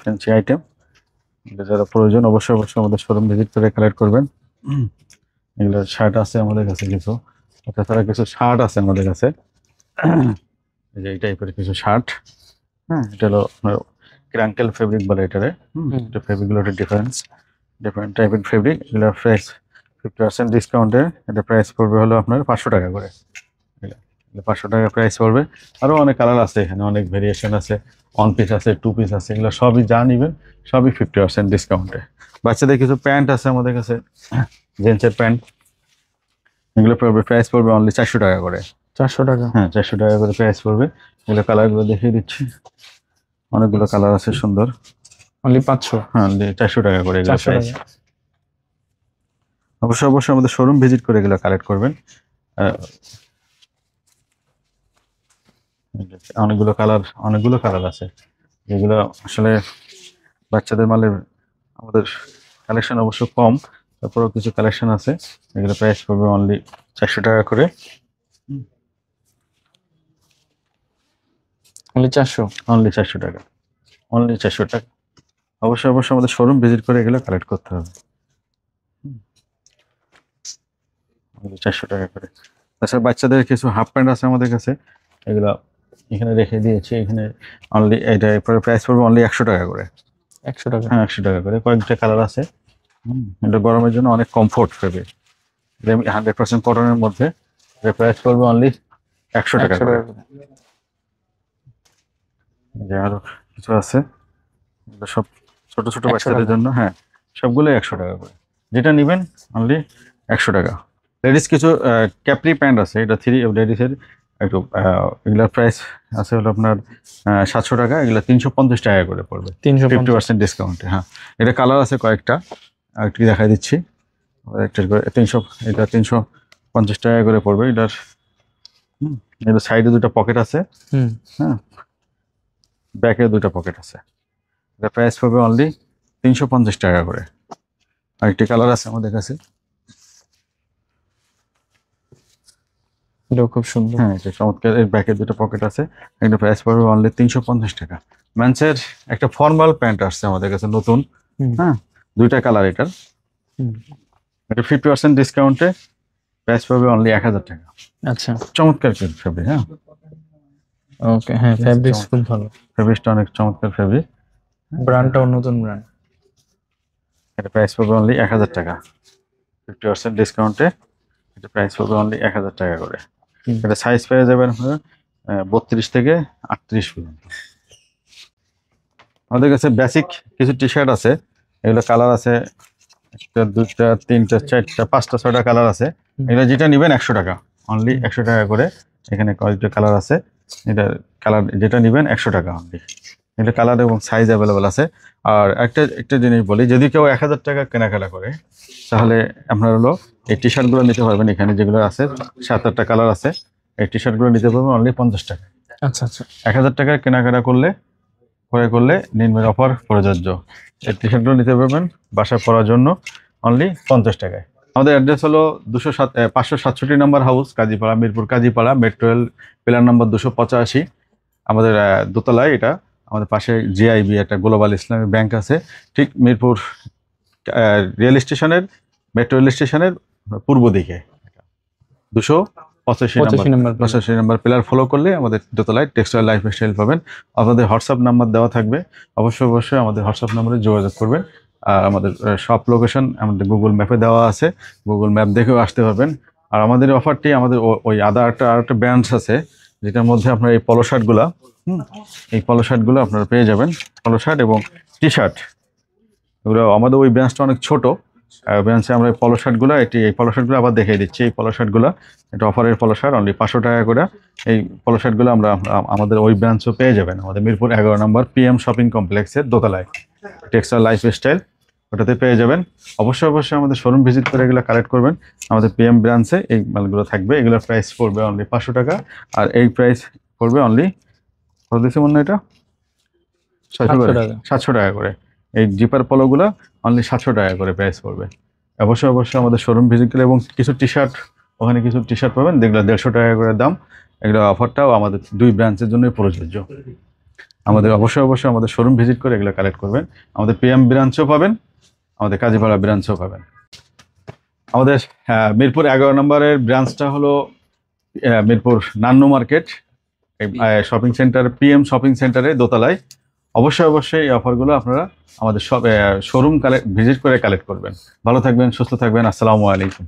ফ্যান্সি আইটেম। যারা প্রয়োজন অবশ্যই অবশ্যই আমাদের শোরুম ভিজিট করে কালেক্ট করবেন। এগুলো শার্ট আছে আমাদের কাছে কিছু, তাছাড়া কিছু শার্ট আছে আমাদের কাছে, এই যে এই টাইপের কিছু শার্ট। হ্যাঁ, এটা হলো আপনার ক্রাঙ্কেল ফেব্রিক বলে এটারে। এটা ফেব্রিকগুলো ডিফারেন্ট টাইপের ফেব্রিক। এগুলো প্রাইস 50% ডিসকাউন্টে এটা প্রাইস পড়বে হলো আপনার 500 টাকা করে। 500 টাকা প্রাইস পড়বে। আরও অনেক কালার আছে এখানে, অনেক ভেরিয়েশন আছে, 1 পিস আছে, 2 পিস আছে। এগুলো সবই যা নেবেন সবই 50% ডিসকাউন্টে। বাচ্চাদের কিছু প্যান্ট আছে আমাদের কাছে, জেন্টসের প্যান্ট। এগুলো পড়বে প্রাইস পড়বে অনলি 400 টাকা করে। 400 টাকা? হ্যাঁ 400 টাকা করে প্রাইস পড়বে। এগুলো কালারগুলো দেখিয়ে দিচ্ছি, অনেকগুলো কালার আছে সুন্দর। অনলি 500? হ্যাঁ 400 টাকা করে এগুলো প্রাইস। অবশ্যই অবশ্যই আমাদের শোরুম ভিজিট করে এগুলো কালেক্ট করবেন। অনেকগুলো কালার আছে, যেগুলো আসলে বাচ্চাদের মালের আমাদের কালেকশন অবশ্য কম, তারপরেও কিছু কালেকশন আছে। এগুলো প্রাইস পড়বে অনলি 400 টাকা করে। অনলি 400? অনলি 400 টাকা, অনলি 400 টাকা। অবশ্যই অবশ্যই আমাদের শোরুম ভিজিট করে এগুলো কালেক্ট করতে হবে। 400 টাকা করে। তাছাড়া বাচ্চাদের কিছু হাফ প্যান্ট আছে আমাদের কাছে, এগুলো এখানে রেখে দিয়েছি। এখানে অনলি এটা প্রাইস পড়বে অনলি 100 টাকা করে। 100 টাকা? হ্যাঁ 100 টাকা করে। কয়েকটা কালার আছে। এটা গরমের জন্য অনেক কমফোর্ট ফেব্রিক, 100% কটনের মধ্যে। এটা প্রাইস পড়বে অনলি 100 টাকা করে। আরো কিছু আছে, এগুলো সব ছোট ছোট বাচ্চাদের জন্য। হ্যাঁ, সবগুলোই 100 টাকা করে। যেটা নেবেন অনলি 100 টাকা। লেডিস কিছু ক্যাপ্রি প্যান্ট আছে, এটা লেডিসের একটু এগুলোর প্রাইস আছে হলো আপনার 700 টাকা। এগুলো 350 টাকা করে পড়বে 50% ডিসকাউন্টে। হ্যাঁ, এটা কালার আছে কয়েকটা, আরেকটি দেখাই দিচ্ছি। একটা করে 350 টাকা করে পড়বে। এটার এটা সাইডে 2টা পকেট আছে। হ্যাঁ, ব্যাকে 2টা পকেট আছে। এটা প্রাইস পড়বে অনলি 350 টাকা করে। আরেকটি কালার আছে আমাদের কাছে, এটাও খুব সুন্দর। হ্যাঁ এটা চমৎকার। এর ব্যাকে 2টা পকেট আছে। এটা প্রাইস পড়বে অনলি 350 টাকা। মেন্সের একটা ফর্মাল প্যান্ট আসছে আমাদের কাছে নতুন। হ্যাঁ, 2টা কালার এটার। এটা 50% ডিসকাউন্টে প্রাইস পড়বে অনলি 1000 টাকা। আচ্ছা, চমৎকার ফেব্রিক। হ্যাঁ, ওকে, হ্যাঁ ফেব্রিক্স খুব ভালো, ফেব্রিক্সটা অনেক চমৎকার ফেব্রিক। ব্র্যান্ডটাও নতুন ব্র্যান্ড। এটা প্রাইস পড়বে অনলি 1000 টাকা, 50% ডিসকাউন্টে এটা প্রাইস পড়বে অনলি 1000 টাকা করে। এটা সাইজ পেয়ে যাবেন 32 থেকে 38 পর্যন্ত। আমাদের কাছে বেসিক কিছু টি শার্ট আছে, এগুলো কালার আছে 1টা 2টা 3টা 4টা 5টা 6টা কালার আছে। এগুলো যেটা নেবেন 100 টাকা, অনলি 100 টাকা করে। এখানে কয়েকটা কালার আছে, এটা কালার যেটা নেবেন 100 টাকা অনলি। এটা কালার এবং সাইজ অ্যাভেলেবল আছে। আর একটা জিনিস বলি, যদি কেউ 1000 টাকা কেনাকাটা করে তাহলে আপনার হলো এই টি শার্টগুলো নিতে পারবেন। এখানে যেগুলো আছে 7-8টা কালার আছে, এই টি শার্টগুলো নিতে পারবেন অনলি 50 টাকা। আচ্ছা আচ্ছা, 1000 টাকা কেনাকাটা করলে নিম্নের অফার প্রযোজ্য। এই টি শার্টগুলো নিতে পারবেন বাসায় পরার জন্য অনলি 50 টাকায়। আমাদের অ্যাড্রেস হলো 567 নম্বর house, Kazipara, Mirpur Kazipara, metro rail pillar নম্বর 285। আমাদের দোতলায় এটা। আমাদের পাশে জিআইবি একটা গ্লোবাল ইসলামিক ব্যাংক আছে, ঠিক মিরপুর রেল স্টেশনের, মেট্রো রেল স্টেশনের পূর্ব দিকে 285 নম্বর পিলার ফলো করলে আমাদের দোতলায় টেক্সটাইল লাইফস্টাইল পাবেন। আপনাদের হোয়াটসঅ্যাপ নাম্বার দেওয়া থাকবে, অবশ্যই আমাদের হোয়াটসঅ্যাপ নাম্বারে যোগাযোগ করবেন। আর আমাদের সব লোকেশন আমাদের গুগল ম্যাপে দেওয়া আছে, গুগল ম্যাপ দেখেও আসতে পারবেন। আর আমাদের অফারটি আমাদের ওই আরেকটা ব্র্যান্ডস আছে, যেটার মধ্যে আপনার এই পলো শার্টগুলা, এই পলো শার্টগুলো আপনারা পেয়ে যাবেন, পলো শার্ট এবং টি শার্ট। এগুলো আমাদের ওই ব্রাঞ্চটা অনেক ছোট ব্রাঞ্চে। আমরা এই পলো শার্টগুলো এই পলো শার্টগুলো আবার দেখিয়ে দিচ্ছি। এই পলো শার্টগুলো এটা অফারের পলো শার্ট, অনলি 500 টাকা করে। এই পলো শার্টগুলো আমাদের ওই ব্রাঞ্চও পেয়ে যাবেন, আমাদের মিরপুর 11 নম্বর PM শপিং কমপ্লেক্সের দোতলায় টেক্সটাইল লাইফস্টাইল, ওটাতে পেয়ে যাবেন। অবশ্যই আমাদের শোরুম ভিজিট করে এগুলো কালেক্ট করবেন। আমাদের PM ব্রাঞ্চে এই মালগুলো থাকবে। এগুলোর প্রাইস পড়বে অনলি 500 টাকা, আর এই প্রাইস পড়বে অনলি কত দিচ্ছে মনে হয় এটা 700 টাকা করে। এই জিপার পলোগুলো অনলি 700 টাকা করে প্রাইস পড়বে। অবশ্যই আমাদের শোরুম ভিজিট করে, এবং কিছু টি শার্ট ওখানে কিছু টি শার্ট পাবেন, যেগুলো 150 টাকা করে দাম। এগুলো অফারটাও আমাদের 2 ব্রাঞ্চের জন্যই প্রযোজ্য। আমাদের অবশ্যই আমাদের শোরুম ভিজিট করে এগুলো কালেক্ট করবেন। আমাদের PM ব্রাঞ্চও পাবেন, আমাদের কাজীপাড়া ব্রাঞ্চও পাবেন। আমাদের মিরপুর 11 নম্বরের ব্রাঞ্চটা হলো Mirpur Nannu market shopping centre, PM shopping সেন্টারে দোতলায়। অবশ্যই এই অফারগুলো আপনারা আমাদের সব শোরুম ভিজিট করে কালেক্ট করবেন। ভালো থাকবেন, সুস্থ থাকবেন। আসসালামু আলাইকুম।